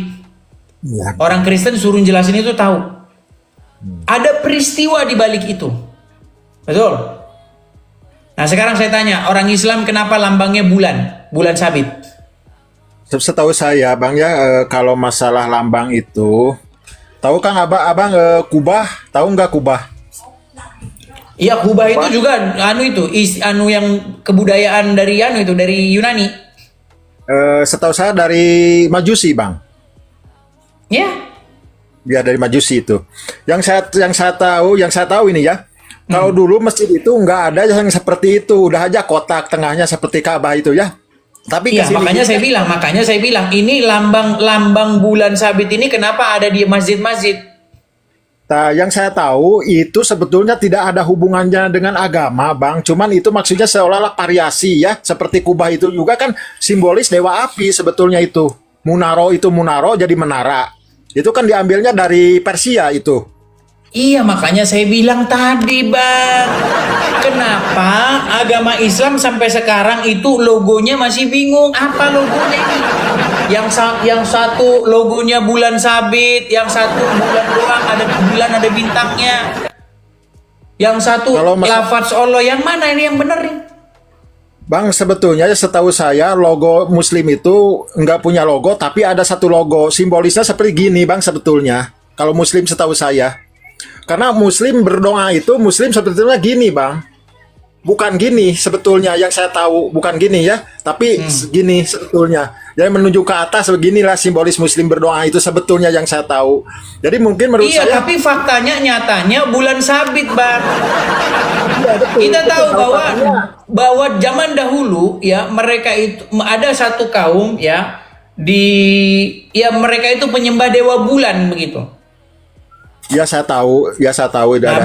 Ya. Orang Kristen suruh jelasin itu tahu. Ada peristiwa di balik itu. Betul. Nah, sekarang saya tanya, orang Islam kenapa lambangnya bulan sabit? Setahu saya, Bang ya, kalau masalah lambang itu, tahu kan abang kubah, tahu nggak kubah? Iya, kubah itu juga yang kebudayaan dari dari Yunani. Setahu saya dari Majusi, Bang. Ya. Ya dari Majusi itu. Yang saya tahu ini ya. Kalau dulu masjid itu nggak ada yang seperti itu, udah aja kotak tengahnya seperti Ka'bah itu ya. Tapi Iya, makanya saya bilang ini lambang bulan sabit ini kenapa ada di masjid-masjid? Nah, yang saya tahu itu sebetulnya tidak ada hubungannya dengan agama, Bang. Cuman itu maksudnya seolah-olah variasi ya. Seperti kubah itu juga kan simbolis dewa api sebetulnya itu. Munaro itu munaro jadi menara. Itu kan diambilnya dari Persia itu. Iya, makanya saya bilang tadi, Bang. Kenapa agama Islam sampai sekarang itu logonya masih bingung? Apa logonya ini? Yang satu logonya bulan sabit, yang satu bulan doang ada bintangnya. Yang satu Kalau lafaz Allah, yang mana ini yang benar nih? Bang, sebetulnya setahu saya logo Muslim itu nggak punya logo, tapi ada satu logo. Simbolisnya seperti gini, Bang, sebetulnya. Kalau Muslim setahu saya. Karena Muslim berdoa itu, Muslim sebetulnya gini, Bang. Bukan gini sebetulnya yang saya tahu. Bukan gini ya, tapi gini sebetulnya. Jadi menuju ke atas, beginilah simbolis Muslim berdoa itu sebetulnya yang saya tahu. Jadi mungkin menurut Iya, saya... tapi faktanya nyatanya bulan sabit, Bang. Kita tahu bahwa zaman dahulu ya mereka itu ada satu kaum ya mereka itu penyembah dewa bulan begitu. Ya saya tahu. Nah,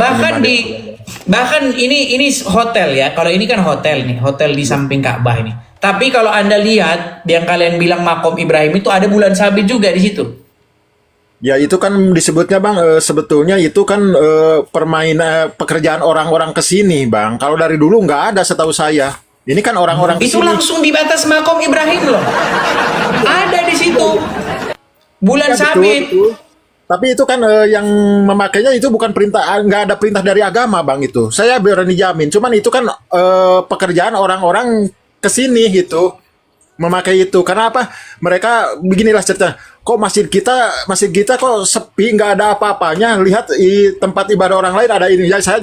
bahkan ini hotel ya. Kalau ini kan hotel nih, hotel di samping Ka'bah ini. Tapi kalau Anda lihat yang kalian bilang makom Ibrahim itu ada bulan sabit juga di situ. Ya itu kan disebutnya, Bang, sebetulnya itu kan permainan pekerjaan orang-orang kesini, Bang. Kalau dari dulu nggak ada setahu saya. Ini kan orang-orang Itu kesini. langsung di batas makom Ibrahim loh. Ada di situ. Bulan Ya, betul, sabit. betul. Tapi itu kan yang memakainya itu bukan perintah, nggak ada perintah dari agama, Bang, itu. Saya berani jamin. Cuman itu kan pekerjaan orang-orang kesini gitu. Memakai itu. Karena apa? Mereka beginilah cerita. Kok masjid kita kok sepi, nggak ada apa-apanya. Lihat tempat ibadah orang lain ada ini. Ya saya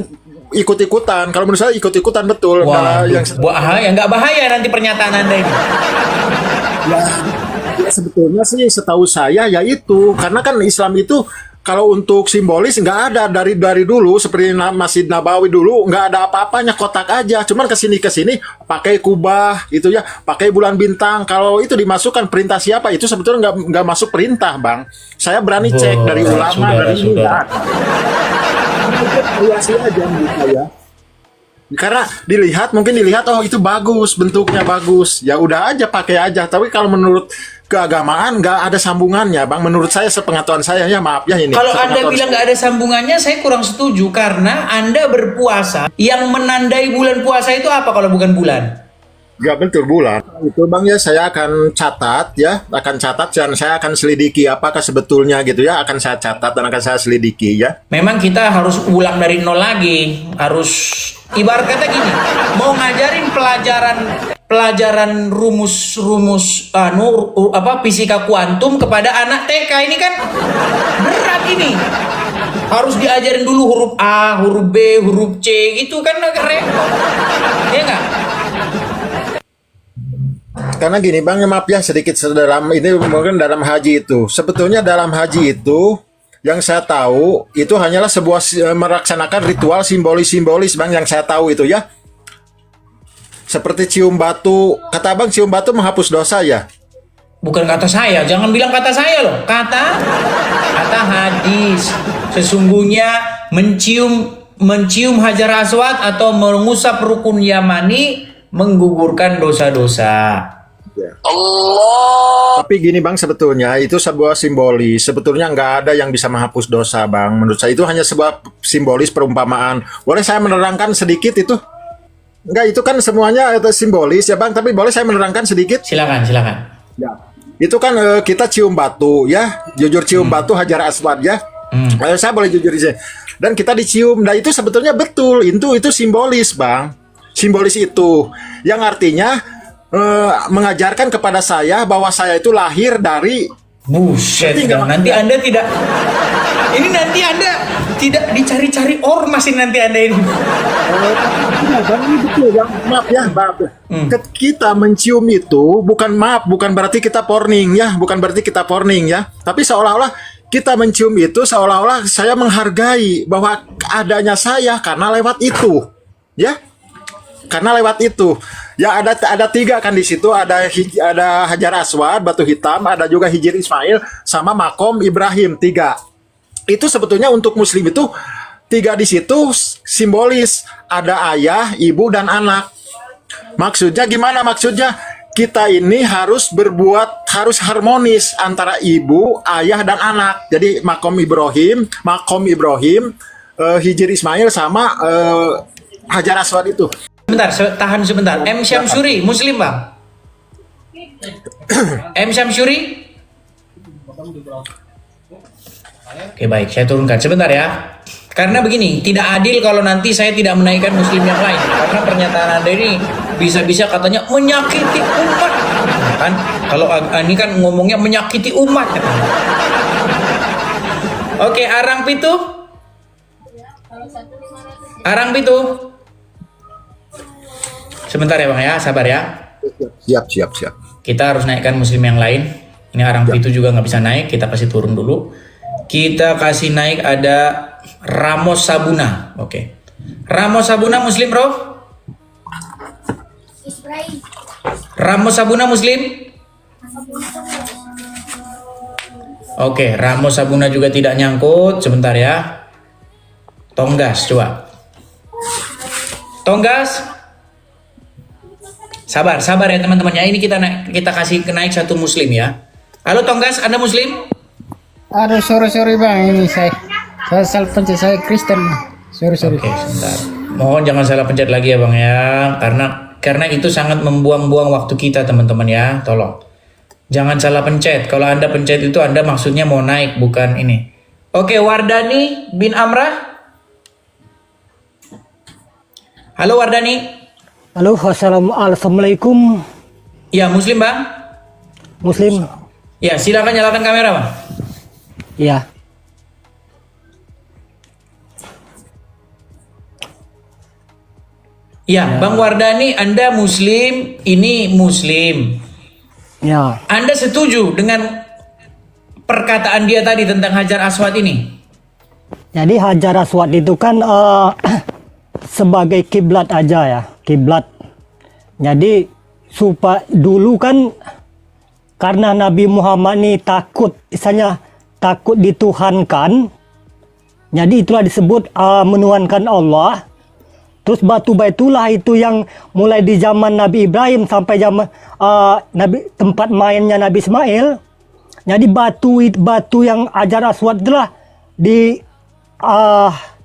ikut-ikutan. Kalau menurut saya ikut-ikutan betul. Wah, Yang bahaya, nggak bahaya nanti pernyataan Anda ini. Ya sebetulnya sih setahu saya ya itu karena kan Islam itu kalau untuk simbolis nggak ada dari dulu seperti Masjid Nabawi dulu nggak ada apa-apanya kotak aja cuman kesini pakai kubah gitu ya pakai bulan bintang kalau itu dimasukkan perintah siapa itu sebetulnya nggak masuk perintah Bang saya berani cek dari ulama dari ini nggak ada kreasi aja gitu ya. Karena mungkin dilihat oh itu bagus bentuknya bagus ya udah aja pakai aja tapi kalau menurut keagamaan nggak ada sambungannya Bang menurut saya sepengetahuan saya ya maaf ya ini kalau Anda bilang nggak ada sambungannya saya kurang setuju karena Anda berpuasa yang menandai bulan puasa itu apa kalau bukan bulan? Nggak betul bulan itu Bang ya saya akan catat dan saya akan selidiki apakah sebetulnya gitu ya akan saya catat dan akan saya selidiki ya. Memang kita harus ulang dari nol lagi harus ibarat kata gini mau ngajarin pelajaran rumus fisika kuantum kepada anak TK ini kan berat ini harus diajarin dulu huruf A, huruf B, huruf C gitu kan agak repot ya nggak? Karena gini Bang, maaf ya sedikit dalam ini mungkin dalam haji itu. Sebetulnya dalam haji itu yang saya tahu itu hanyalah sebuah melaksanakan ritual simbolis Bang yang saya tahu itu ya. Seperti cium batu. Kata Abang cium batu menghapus dosa ya. Bukan kata saya, jangan bilang kata saya loh. Kata hadis. Sesungguhnya mencium Hajar Aswad atau mengusap rukun Yamani menggugurkan dosa-dosa. Allah. Tapi gini Bang sebetulnya itu sebuah simbolis. Sebetulnya nggak ada yang bisa menghapus dosa Bang. Menurut saya itu hanya sebuah simbolis perumpamaan. Boleh saya menerangkan sedikit itu? Enggak itu kan semuanya itu simbolis ya Bang. Tapi boleh saya menerangkan sedikit? Silakan. Ya. Itu kan kita cium batu ya. Jujur cium batu Hajar Aswad ya. Saya boleh jujur di sini. Dan kita dicium. Nah itu sebetulnya betul. Itu simbolis Bang. Simbolis itu yang artinya mengajarkan kepada saya bahwa saya itu lahir dari buset nanti Anda tidak dicari-cari ormas nanti Anda ini maaf ya kita mencium itu bukan berarti kita porning ya tapi seolah-olah kita mencium itu seolah-olah saya menghargai bahwa adanya saya karena lewat itu ya. Karena lewat itu ya ada tiga kan di situ ada Hajar Aswad batu hitam ada juga Hijir Ismail sama makom Ibrahim tiga itu sebetulnya untuk muslim itu tiga di situ simbolis, ada ayah, ibu dan anak. Maksudnya gimana? Maksudnya kita ini harus harus harmonis antara ibu, ayah dan anak. Jadi makom Ibrahim, Hijir Ismail sama Hajar Aswad itu. Sebentar, tahan sebentar. M Syamsuri, muslim bang? M Syamsuri? Oke baik, saya turunkan sebentar ya. Karena begini, tidak adil kalau nanti saya tidak menaikkan muslim yang lain. Karena pernyataan Anda ini bisa-bisa katanya menyakiti umat. Kan? Kalau ini kan ngomongnya menyakiti umat. Oke, Arang Pitu. Arang Pitu. Sebentar ya Bang ya, sabar ya. Siap. Kita harus naikkan muslim yang lain. Ini Arang Pitu juga nggak bisa naik, kita kasih turun dulu. Kita kasih naik ada Ramos Sabuna. Oke. Ramos Sabuna muslim, Bro? Ramos Sabuna muslim? Oke, Ramos Sabuna juga tidak nyangkut. Sebentar ya. Tonggas, coba. Tonggas. Sabar ya teman-teman ya. Ini kita kasih naik satu muslim ya. Halo Tonggas, Anda muslim? Aduh, sorry bang, ini saya salah pencet, saya Kristen. Sorry. Oke, sebentar. Mohon jangan salah pencet lagi ya bang ya, karena itu sangat membuang-buang waktu kita teman-teman ya. Tolong, jangan salah pencet. Kalau Anda pencet itu Anda maksudnya mau naik, bukan ini. Oke, Wardani bin Amrah. Halo Wardani. Halo, assalamualaikum. Ya, muslim bang? Muslim. Ya, silakan nyalakan kamera bang. Ya. Ya, Bang Wardani, Anda muslim, ini muslim. Ya. Anda setuju dengan perkataan dia tadi tentang Hajar Aswad ini? Jadi Hajar Aswad itu kan sebagai kiblat aja ya, kiblat. Jadi dulu kan karena Nabi Muhammad ini takut, misalnya takut dituhankan, jadi itulah disebut menuhankan Allah. Terus batu baitulah itu yang mulai di zaman Nabi Ibrahim sampai zaman tempat mainnya Nabi Ismail. Jadi batu yang Hajar Aswad itulah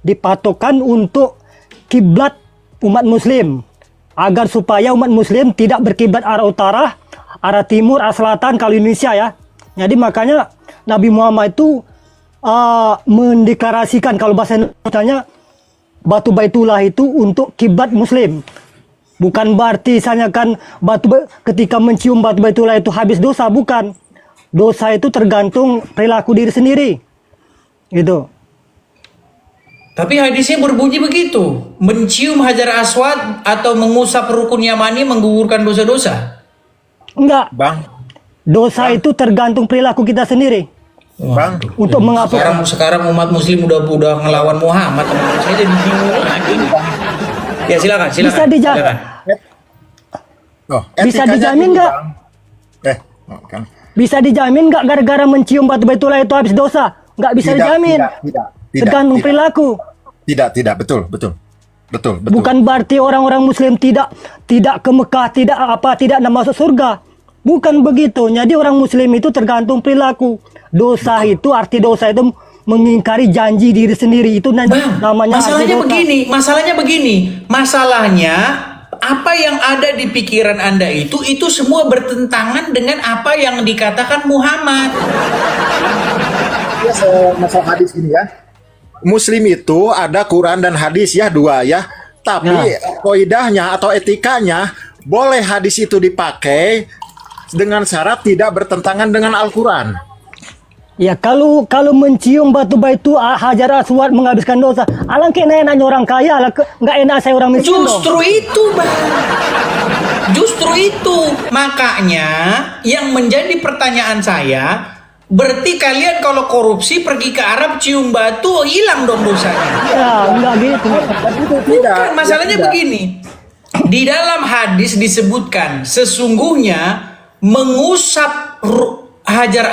dipatokan untuk kiblat umat Muslim, agar supaya umat Muslim tidak berkiblat arah utara, arah timur, arah selatan kalau Indonesia ya. Jadi makanya Nabi Muhammad itu mendeklarasikan, kalau bahasa Indonesia batu baitullah itu untuk kiblat Muslim. Bukan berarti misalnya kan ketika mencium batu baitullah itu habis dosa, bukan. Dosa itu tergantung perilaku diri sendiri. Gitu. Tapi hadisnya berbunyi begitu. Mencium Hajar Aswad atau mengusap rukun Yamani menggugurkan dosa-dosa. Enggak. Bang. Dosa itu tergantung perilaku kita sendiri. Bang. Untuk menghapus. Sekarang umat Muslim udah ngelawan Muhammad. Saya jadi bingung lagi. Ya silakan. Bisa dijamin. Bisa dijamin nggak? Kan. Bisa dijamin nggak gara-gara mencium batu baitullah itu habis dosa? Nggak bisa dijamin. Tidak. Tergantung perilaku. Tidak, betul. Bukan berarti orang-orang Muslim tidak ke Mekah, tidak masuk surga. Bukan begitu. Jadi orang Muslim itu tergantung perilaku. Dosa itu, arti dosa itu mengingkari janji diri sendiri. Itu namanya Masalahnya begini. Masalahnya apa yang ada di pikiran Anda itu semua bertentangan dengan apa yang dikatakan Muhammad. Masalah hadis ini ya. Muslim itu ada Quran dan hadis ya, dua ya. Tapi kaidahnya atau etikanya boleh hadis itu dipakai dengan syarat tidak bertentangan dengan Al-Quran. Ya kalau mencium batu baitu Hajar Aswad menghabiskan dosa, alangkah enaknya orang kaya, nggak enak saya orang miskin. Justru itu bang. Justru itu. Makanya yang menjadi pertanyaan saya, berarti kalian kalau korupsi pergi ke Arab cium batu hilang dong dosanya? Ya enggak gitu. Bukan, masalahnya begini. Di dalam hadis disebutkan sesungguhnya mengusap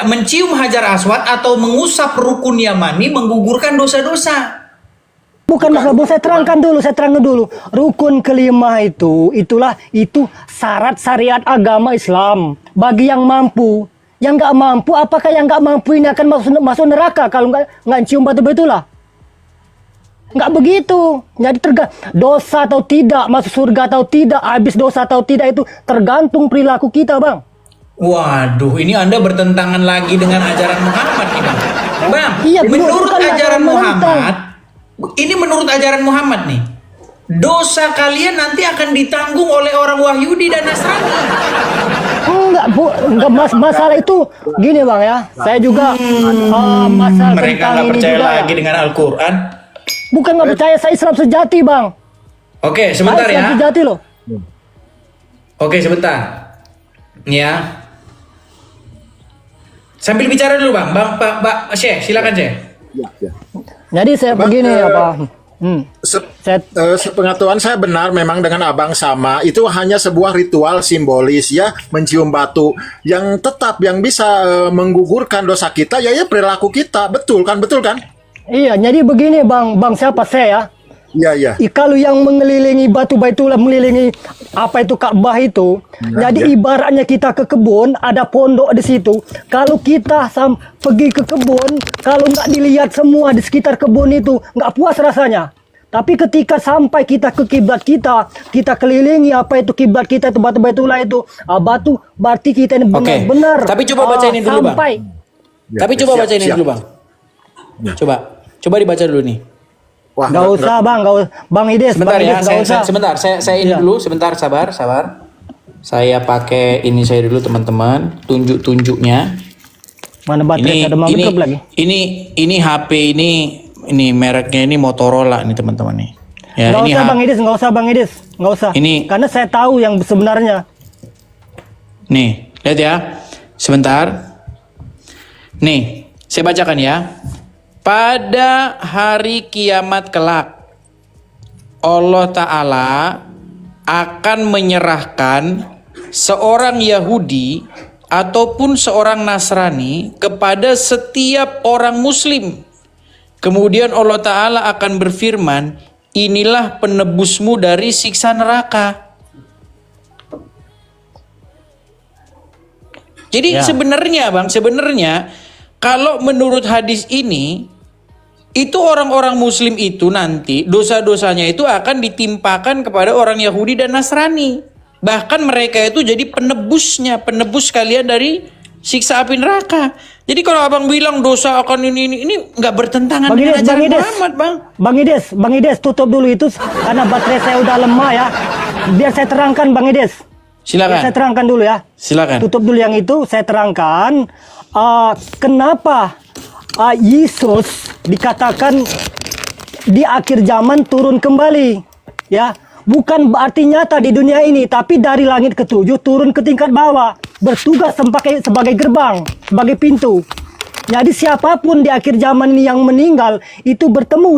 mencium hajar aswad atau mengusap rukun yamani menggugurkan dosa-dosa. Bukan masalah, saya terangkan dulu. Rukun kelima itu syarat syariat agama Islam bagi yang mampu. Yang nggak mampu, apakah yang nggak mampu ini akan masuk neraka kalau nggak cium batu lah? Nggak begitu. Jadi dosa atau tidak, masuk surga atau tidak, habis dosa atau tidak itu tergantung perilaku kita, Bang. Waduh, ini Anda bertentangan lagi dengan ajaran Muhammad nih, Bang. Bang, Iya, menurut bukan ajaran menentang. Muhammad, ini menurut ajaran Muhammad nih, dosa kalian nanti akan ditanggung oleh orang Wahyudi dan Nasrani. Enggak masalah itu gini, Bang ya. Saya juga masalah Mereka tentang nggak ini percaya juga lagi ya. dengan Al-Quran. Bukan nggak percaya, saya Islam sejati, Bang. Oke, sebentar Saya Islam ya. sejati loh. Oke, sebentar. Ya. Sambil bicara dulu, Bang. Pak Syekh, silakan Syekh. Jadi saya begini apa? Sepengetahuan saya benar memang dengan abang sama, itu hanya sebuah ritual simbolis ya, mencium batu yang tetap yang bisa menggugurkan dosa kita ya perilaku kita, betul kan Iya, jadi begini bang siapa saya ya? Iya. Kalau yang mengelilingi batu Baitullah, mengelilingi apa itu Ka'bah itu, jadi ibaratnya kita ke kebun, ada pondok di situ. Kalau kita pergi ke kebun, kalau nggak dilihat semua di sekitar kebun itu, nggak puas rasanya. Tapi ketika sampai kita ke kiblat kita kelilingi apa itu kiblat kita itu batu Baitullah itu, batu berarti kita ini benar-benar. Tapi coba baca ini dulu, Bang. sampai. Tapi coba baca ini dulu, Bang. Coba dibaca dulu nih. Wah, Nggak usah bang, Bang Ides. Sebentar Bang ya, Ides, nggak usah. sebentar. Saya ini Iya. dulu, sebentar, sabar. Saya pakai ini saya dulu teman-teman, tunjuk-tunjuknya. Mana baterai ada mangkep lagi? Ini HP ini mereknya ini Motorola nih teman-teman nih. Ya, Nggak ini usah Bang Idis, nggak usah. Ini- Karena saya tahu yang sebenarnya. Nih, lihat ya. Sebentar. Nih, saya bacakan ya. Pada hari kiamat kelak, Allah Ta'ala akan menyerahkan seorang Yahudi ataupun seorang Nasrani kepada setiap orang Muslim. Kemudian Allah Ta'ala akan berfirman, inilah penebusmu dari siksa neraka. Jadi sebenarnya Bang, kalau menurut hadis ini, itu orang-orang Muslim itu nanti dosa-dosanya itu akan ditimpakan kepada orang Yahudi dan Nasrani. Bahkan mereka itu jadi penebus kalian dari siksa api neraka. Jadi kalau abang bilang dosa akan ini nggak bertentangan dengan ajaran Muhammad, Bang. Bang Ides, tutup dulu itu karena baterai saya udah lemah ya. Biar saya terangkan Bang Ides. Silakan. Biar saya terangkan dulu ya. Silakan. Tutup dulu yang itu, saya terangkan kenapa Yesus dikatakan di akhir zaman turun kembali, ya. Bukan berarti nyata di dunia ini, tapi dari langit ketujuh turun ke tingkat bawah, bertugas sebagai gerbang, sebagai pintu. Jadi siapapun di akhir zaman ini yang meninggal itu bertemu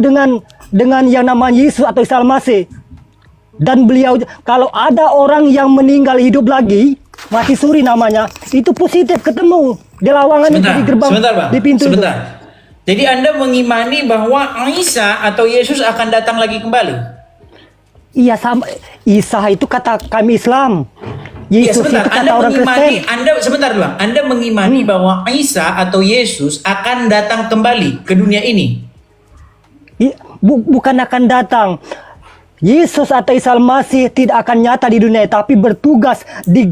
dengan yang namanya Yesus atau Isa Al-Masih. Dan beliau, kalau ada orang yang meninggal hidup lagi, mati suri namanya, itu positif ketemu di lawangan itu di gerbang, Bang. di pintu. Sebentar. Jadi Anda mengimani bahwa Isa atau Yesus akan datang lagi kembali? Iya, sama. Isa itu kata kami Islam. Ya, Yesus sebentar. itu kata Anda orang mengimani, Kristen. sebentar Bang. Anda mengimani bahwa Isa atau Yesus akan datang kembali ke dunia ini? Bukan akan datang. Yesus atau Isa Al-Masih tidak akan nyata di dunia, tapi bertugas di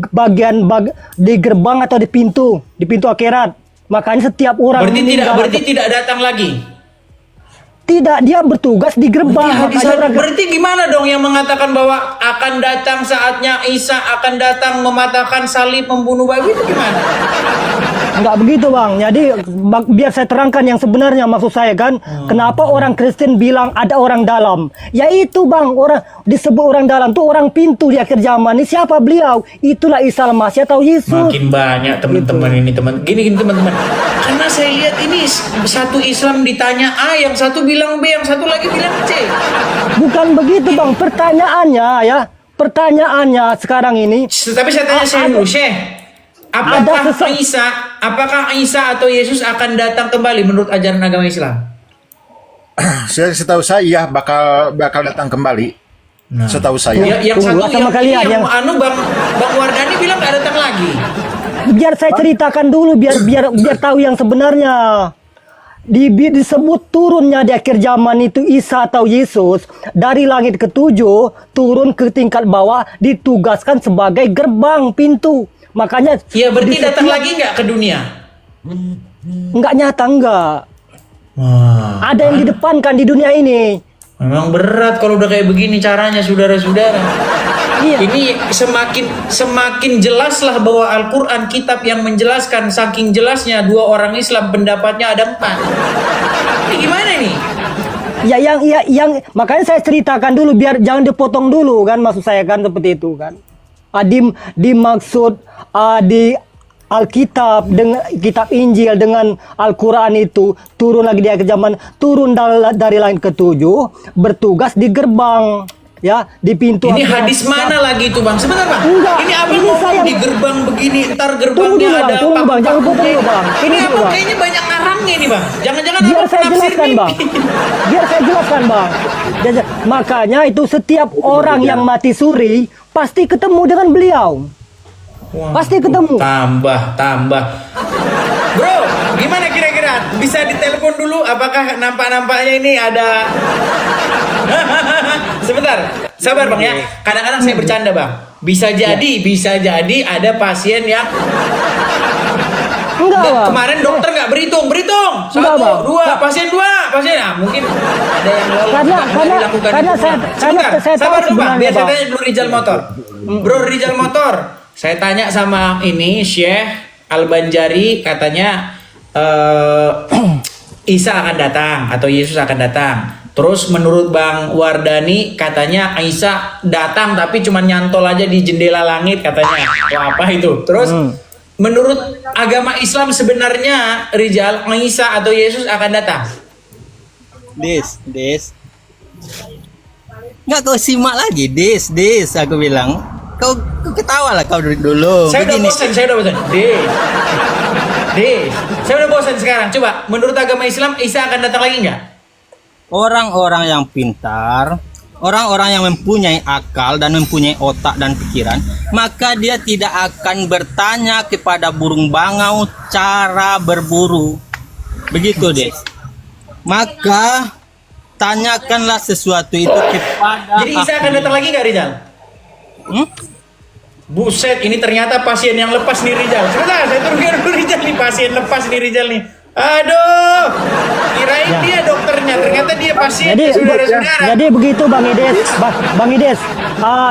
di gerbang atau di pintu akhirat. Makanya setiap orang Berarti tidak datang lagi. Tidak, dia bertugas di gerbang. Berarti gimana dong yang mengatakan bahwa akan datang saatnya Isa akan datang mematahkan salib, membunuh babi, itu gimana? Enggak begitu Bang. Jadi biar saya terangkan yang sebenarnya maksud saya kan. Kenapa orang Kristen bilang ada orang dalam? Yaitu Bang, orang disebut orang dalam tuh orang pintu di akhir zaman. Ini siapa beliau? Itulah Isa Al-Masih atau Yesus. Makin banyak teman-teman ini gini teman-teman. Karena saya lihat ini satu Islam ditanya A, yang satu bilang B, yang satu lagi bilang C. Bukan begitu Bang. Pertanyaannya sekarang ini. Tapi saya tanya saya dulu, Syekh. Apakah Isa atau Yesus akan datang kembali menurut ajaran agama Islam? Setahu saya bakal datang kembali. Setahu saya. Yang Tunggu, satu sama kalian, yang yang- Bang Wardani bilang nggak datang lagi. Biar saya ceritakan dulu biar tahu yang sebenarnya. Disebut turunnya di akhir zaman itu Isa atau Yesus dari langit ketujuh turun ke tingkat bawah, ditugaskan sebagai gerbang pintu. Makanya Ya berarti di datang setiap- lagi nggak ke dunia? Nggak nyata, enggak. Wah, Ada yang didepankan di dunia ini. memang berat kalau udah kayak begini caranya, saudara-saudara. Iya. Ini semakin jelaslah bahwa Al-Quran kitab yang menjelaskan, saking jelasnya dua orang Islam pendapatnya ada 4. Ini gimana nih? Ya yang makanya saya ceritakan dulu biar jangan dipotong dulu kan, maksud saya kan seperti itu kan. Dimaksud di Alkitab dengan kitab Injil dengan Al-Quran itu turun lagi di akhir zaman, turun dari langit ketujuh, bertugas di gerbang, ya, di pintu. Ini hadis mana lagi itu bang? Sebentar bang. Enggak, Ini apa ini ngomong saya- di gerbang begini, ntar Tunggu gerbangnya dulu, ada Bang, tunggu, Bang. Jangan potong dulu, Bang. Ini Ini apa? dulu, Bang. Kayaknya banyak ngarangnya nih bang. Jangan-jangan Biar abang saya penafsir jelaskan, Bang. mimpi. Biar saya jelaskan, Bang. Makanya itu setiap orang yang mati suri pasti ketemu dengan beliau. Wah, Pasti ketemu. Tambah. Bro, gimana kira-kira? Bisa ditelepon dulu? Apakah nampak-nampaknya ini ada? Sebentar, sabar bang ya. Kadang-kadang saya bercanda bang. Bisa jadi ada pasien yang Enggak, Bang. kemarin dokter nggak berhitung. Enggak, 1, Bang. 2, pasien 2, pasien. Nah, mungkin ada yang lolos. Karena saya tahu Sabar dulu bang, sebenarnya, biar saya Bang. tanya dulu Rijal Motor. Bro Rijal Motor, saya tanya sama ini Syekh Al-Banjari, katanya Isa akan datang atau Yesus akan datang. Terus menurut Bang Wardani katanya Isa datang tapi cuma nyantol aja di jendela langit katanya. Wah, apa itu? Terus menurut agama Islam sebenarnya Rijal, Isa atau Yesus akan datang? Des. Nggak kau simak lagi, Des, aku bilang. Kau ketawa lah kau dulu. Saya udah Begini. bosan. Des. Saya udah bosan sekarang. Coba, menurut agama Islam Isa akan datang lagi nggak? Orang-orang yang pintar, orang-orang yang mempunyai akal dan mempunyai otak dan pikiran, maka dia tidak akan bertanya kepada burung bangau cara berburu. Begitu, Des. Maka tanyakanlah sesuatu itu kepada Jadi Isa akan datang lagi nggak Rizal? Buset, ini ternyata pasien yang lepas nih Rizal. Sebentar, saya turunkan dulu Rizal nih, pasien lepas nih Rizal nih. Aduh, kirain dia dokternya, ternyata dia pasien. Saudara-saudara. Jadi begitu Bang Ides, Bang Ides,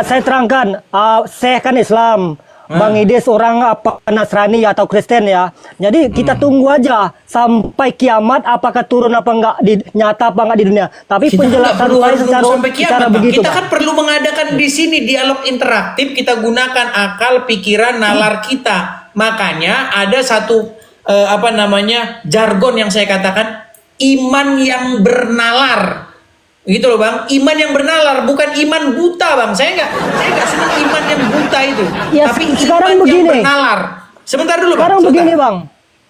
saya terangkan, saya kan Islam, Bang Ides orang apa Nasrani atau Kristen ya. Jadi kita tunggu aja sampai kiamat apakah turun apa enggak nyata apa enggak di dunia. Tapi Kita nggak penjelasan perlu saya harus nunggu sampai kiamat, secara Bang. begitu. Kita Bang. kan perlu mengadakan di sini dialog interaktif. Kita gunakan akal, pikiran, nalar kita. Makanya ada satu jargon yang saya katakan iman yang bernalar. Gitu loh bang, iman yang bernalar bukan iman buta bang. Saya nggak senang iman yang buta itu. Ya, Tapi sekarang iman yang begini. bernalar. Sebentar dulu bang. Sekarang sebentar. begini Bang,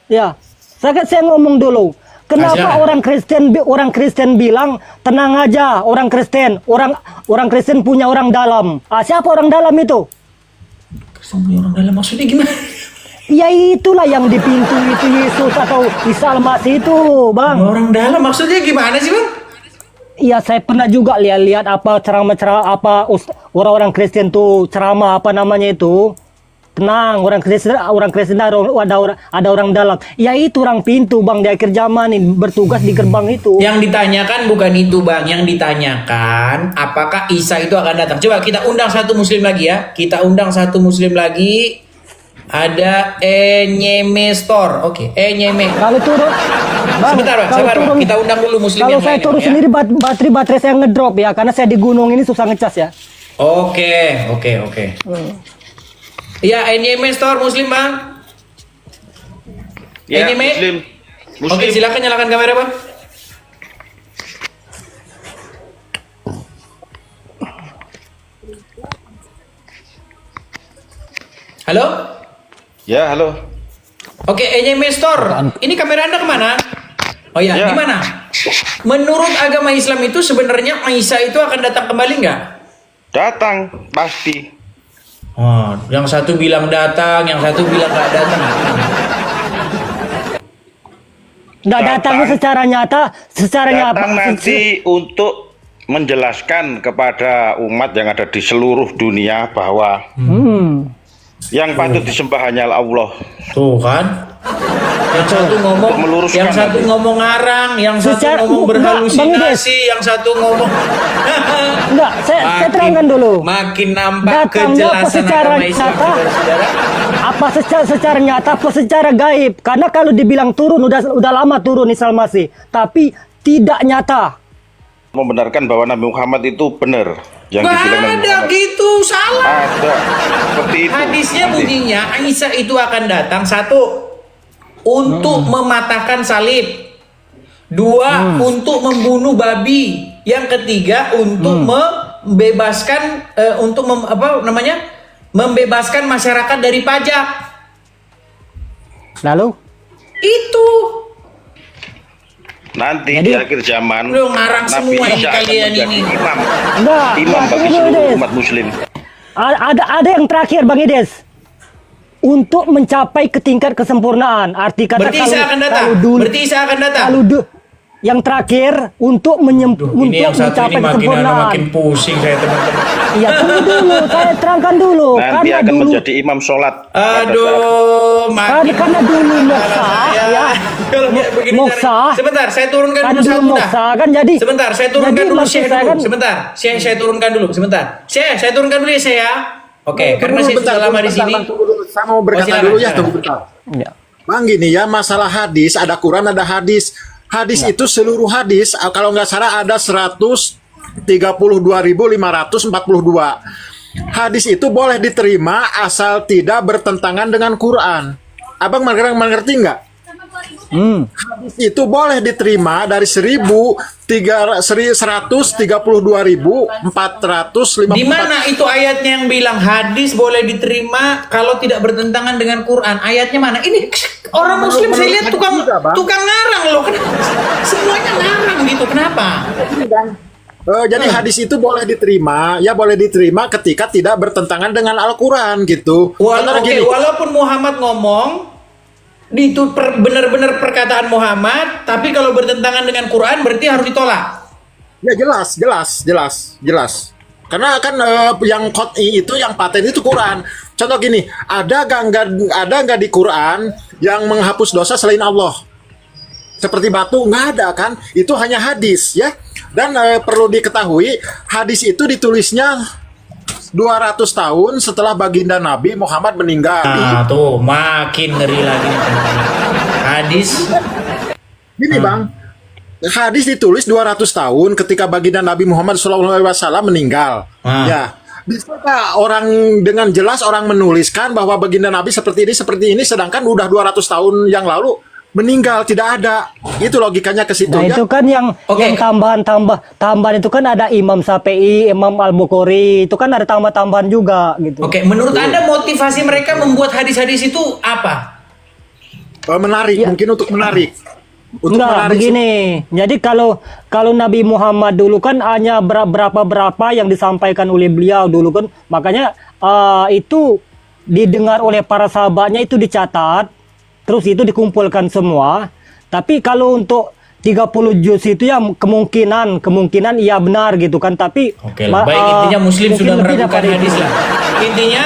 ya, saya ngomong dulu. Kenapa silakan. orang Kristen bilang tenang aja, orang Kristen punya orang dalam. Siapa orang dalam itu? Orang dalam maksudnya gimana? Ya itulah yang di pintu itu Yesus atau Isa Al-Masih itu, Bang. Orang dalam maksudnya gimana sih bang? Iya, saya pernah juga lihat apa ceramah-ceramah apa orang-orang Kristen tuh ceramah apa namanya itu. Tenang, orang Kristen ada orang dalam. Ya itu orang pintu, Bang, di akhir zaman ini bertugas di gerbang itu. Yang ditanyakan bukan itu bang, yang ditanyakan apakah Isa itu akan datang. Coba kita undang satu muslim lagi ya. Kita undang satu muslim lagi. Ada Enyeme Store. Oke, Enyeme. Kalau turun, Bang, Sebentar bang, kalau sabar bang. turun- Kita undang dulu muslim Kalau yang saya lain, turun ya. sendiri baterai saya ngedrop ya, karena saya di gunung ini susah ngecas ya. Oke. Iya, Enyeme Store muslim bang. Ya, Enyeme. Muslim. Oke, silakan nyalakan kamera bang. Halo? Ya, halo. Oke, Enyeme Store. Ini kamera Anda kemana? Oh ya, Ya. gimana? Menurut agama Islam itu sebenarnya Isa itu akan datang kembali nggak? Datang, pasti. Oh, yang satu bilang datang, yang satu bilang nggak datang. Nggak datangnya secara nyata, Datang nanti untuk menjelaskan kepada umat yang ada di seluruh dunia bahwa yang patut disembah hanyalah Allah. Tuh kan? Yang satu ngomong, Untuk meluruskan yang satu nanti. ngomong ngarang, yang satu Secara- ngomong Bang berhalusinasi, yang satu ngomong. Enggak, saya terangkan dulu. Makin nampak Datangnya apa kejelasan secara agama Islam, nyata? saudara-saudara. Apa secara nyata apa secara gaib? Karena kalau dibilang turun udah lama turun Isa Masih, tapi tidak nyata. Membenarkan bahwa Nabi Muhammad itu benar. Yang Nggak dibilang Nabi ada Muhammad. gitu, salah. Ada. Seperti itu. Hadisnya Nanti. bunyinya Isa itu akan datang satu untuk mematahkan salib, dua untuk membunuh babi, yang ketiga untuk membebaskan membebaskan masyarakat dari pajak. Lalu Itu Nanti Jadi- di akhir zaman Lu ngarang Nabi semua ini Isa akan kalian menjadi ini. imam. enggak, Imam bagi ini seluruh Des. umat muslim. Ada yang terakhir Bang Ides. Untuk mencapai ke tingkat kesempurnaan, arti kata berarti Isa akan datang. Berarti Isa akan datang. yang terakhir untuk Ini untuk yang satu mencapai ini makin kesempurnaan. makin pusing saya teman-teman. Iya, tunggu dulu, saya terangkan dulu. Nanti Karena akan dulu, menjadi imam sholat. pada saat- Aduh, makin karena dulu moksa, ya. Kalau kayak begini Moksa. caranya. Sebentar, saya turunkan Karena dulu dulu satu dah. moksa kan jadi. Sebentar, saya turunkan jadi dulu maksud Syekh saya dulu. kan- Sebentar, saya turunkan dulu. Sebentar. Saya turunkan dulu ya saya. Ya. Oke, karena saya sudah lama di sini. Bang, tunggu dulu. Saya mau berkata silakan, dulu ya, silakan. tunggu bentar. Ya. Bang, gini ya, masalah hadis, ada Quran, ada hadis. Hadis itu seluruh hadis, kalau nggak salah ada 132.542. Hadis itu boleh diterima asal tidak bertentangan dengan Quran. Abang mengerti nggak? Hadis itu boleh diterima dari 132.450. Di mana itu ayatnya yang bilang hadis boleh diterima kalau tidak bertentangan dengan Quran? Ayatnya mana? Ini orang Muslim saya lihat tukang ngarang loh. Kenapa? Semuanya ngarang gitu. Kenapa? Jadi hadis itu boleh diterima, ya boleh diterima ketika tidak bertentangan dengan Al-Quran gitu. Karena gini, Walaupun Muhammad ngomong itu benar-benar perkataan Muhammad, tapi kalau bertentangan dengan Quran berarti harus ditolak. ya jelas. Karena kan yang qot'i itu, yang paten itu Quran. Contoh gini, ada nggak di Quran yang menghapus dosa selain Allah? Seperti batu, nggak ada kan? Itu hanya hadis ya. Dan perlu diketahui, hadis itu ditulisnya 200 tahun setelah baginda Nabi Muhammad meninggal. Nah, tuh makin ngeri lagi nih, teman-teman. Hadis Gini Bang, hadis ditulis 200 tahun ketika baginda Nabi Muhammad SAW meninggal. Ya, bisakah orang dengan jelas orang menuliskan bahwa baginda Nabi seperti ini, sedangkan udah 200 tahun yang lalu meninggal, tidak ada. Itu logikanya ke situ Nah ya. itu kan yang tambahan itu kan ada Imam Syafi'i, Imam Al-Bukhari, itu kan ada tambahan juga gitu. Oke, menurut Anda motivasi mereka membuat hadis-hadis itu apa? Menarik, mungkin untuk menarik. Untuk Enggak, menarik. begini. Jadi kalau Nabi Muhammad dulu kan hanya berapa yang disampaikan oleh beliau dulu kan, makanya itu didengar oleh para sahabatnya, itu dicatat, terus itu dikumpulkan semua. Tapi kalau untuk 30 juz itu ya kemungkinan iya benar gitu kan, tapi Oke lah, baik, intinya Muslim mungkin sudah lebih meragukan daripada hadis itu. lah. Intinya,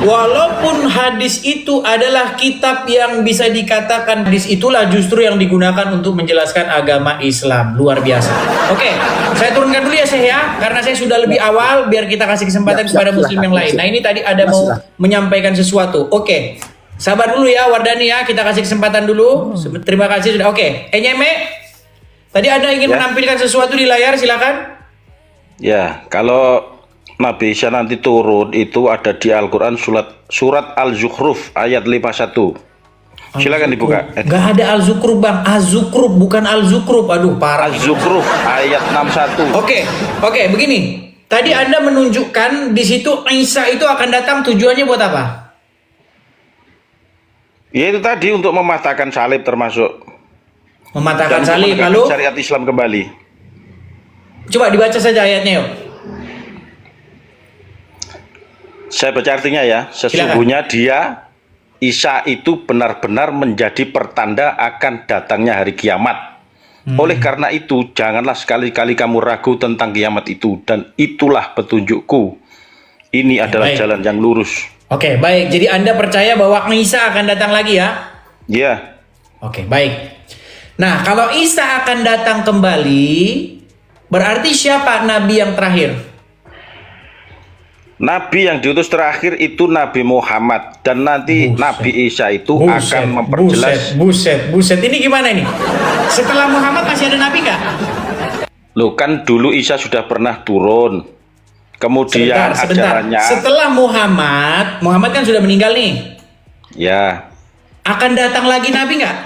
walaupun hadis itu adalah kitab yang bisa dikatakan hadis itulah justru yang digunakan untuk menjelaskan agama Islam. Luar biasa. Oke, saya turunkan dulu ya Syekh ya, karena saya sudah lebih awal biar kita kasih kesempatan kepada Muslim yang lain. Nah ini tadi ada mau menyampaikan sesuatu. Oke, sabar dulu ya Wardani ya, kita kasih kesempatan dulu. Terima kasih sudah. Oke, Enyeme, tadi Anda ingin menampilkan sesuatu di layar, silakan. Ya, kalau Nabi Isa nanti turun itu ada di Al-Quran surat Al-Zukhruf ayat 51. Silakan dibuka. Gak ada Al-Zukruf Bang, Az-Zukruf bukan Al-Zukruf. Aduh parah. Al-Zukhruf ayat 61. Oke, begini. Tadi Anda menunjukkan di situ Isa itu akan datang, tujuannya buat apa? Ya itu tadi untuk mematahkan salib termasuk. Mematahkan Dan salib, menegakkan lalu syariat Islam kembali. coba dibaca saja ayatnya yuk. Saya baca artinya ya. Sesungguhnya dia, Isa itu benar-benar menjadi pertanda akan datangnya hari kiamat. Oleh karena itu, janganlah sekali-kali kamu ragu tentang kiamat itu. Dan itulah petunjukku. Ini adalah baik. jalan yang lurus. Oke, baik. Jadi Anda percaya bahwa Isa akan datang lagi ya? Ya, Oke, baik. Nah, kalau Isa akan datang kembali, berarti siapa nabi yang terakhir? Nabi yang diutus terakhir itu Nabi Muhammad. Dan nanti Nabi Isa itu akan memperjelas. Buset. Ini gimana ini? Setelah Muhammad masih ada nabi nggak? Loh kan dulu Isa sudah pernah turun. Kemudian Sebentar. ajarannya. Setelah Muhammad kan sudah meninggal nih. Ya. Akan datang lagi nabi nggak?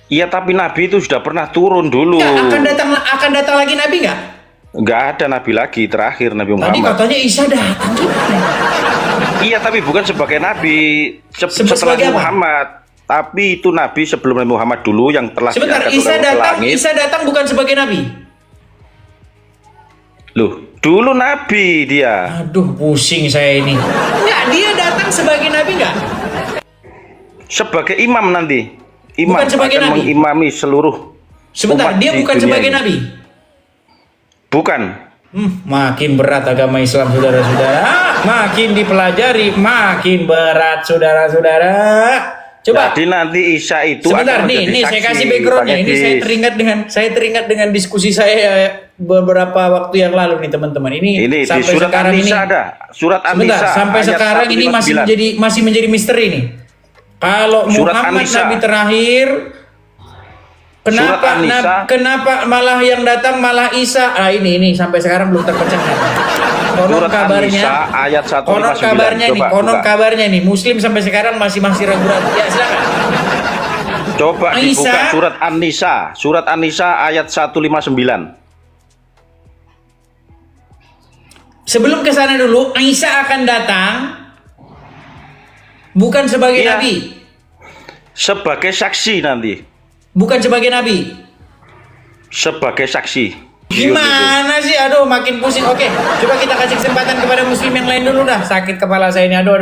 Iya, tapi Nabi itu sudah pernah turun dulu. Nggak, akan datang lagi nabi nggak? Nggak ada Nabi lagi, terakhir Nabi Tadi Muhammad. katanya Isa datang gimana? Iya, tapi bukan sebagai Nabi setelah sebagai apa? Muhammad. Tapi itu Nabi sebelum Nabi Muhammad dulu yang telah Sebentar, diangkat ke langit. Isa datang bukan sebagai nabi. Loh, dulu Nabi dia. Aduh, pusing saya ini. Enggak, dia datang sebagai nabi nggak? Sebagai imam nanti. Imam Bukan sebagai akan Nabi. mengimami seluruh Sebentar, umat dia di bukan dunia sebagai ini. nabi. Bukan. Makin berat agama Islam, saudara-saudara. Makin dipelajari, makin berat, saudara-saudara. Coba. Jadi nanti Isa itu Sebentar, akan nih menjadi saya saksi kasih backgroundnya. Pak Ini Edis. saya teringat dengan diskusi saya beberapa waktu yang lalu nih teman-teman. Ini Ini di sampai surat sekarang ini. An-Nisa ada. Surat Sebentar, An-Nisa. sampai ayat sekarang ini 159. masih menjadi misteri nih. Kalau Surat Muhammad An-Nisa. nabi terakhir, Surat An-Nisa. kenapa malah yang datang malah Isa? Ah ini sampai sekarang belum terpecahkan. Konon Surat kabarnya, An-Nisa ayat 159. konon kabarnya nih, Coba konon buka. kabarnya nih, Muslim sampai sekarang masih ragu-ragu. Ya silakan. Coba An-Nisa. dibuka surat An-Nisa. Surat An-Nisa ayat 159. Sebelum ke sana dulu, Isa akan datang bukan sebagai Iya. nabi, Sebagai saksi nanti. bukan sebagai nabi. Sebagai saksi. Gimana sih? Aduh, makin pusing. Oke, coba kita kasih kesempatan kepada Muslim yang lain dulu dah. Sakit kepala saya ini. Aduh.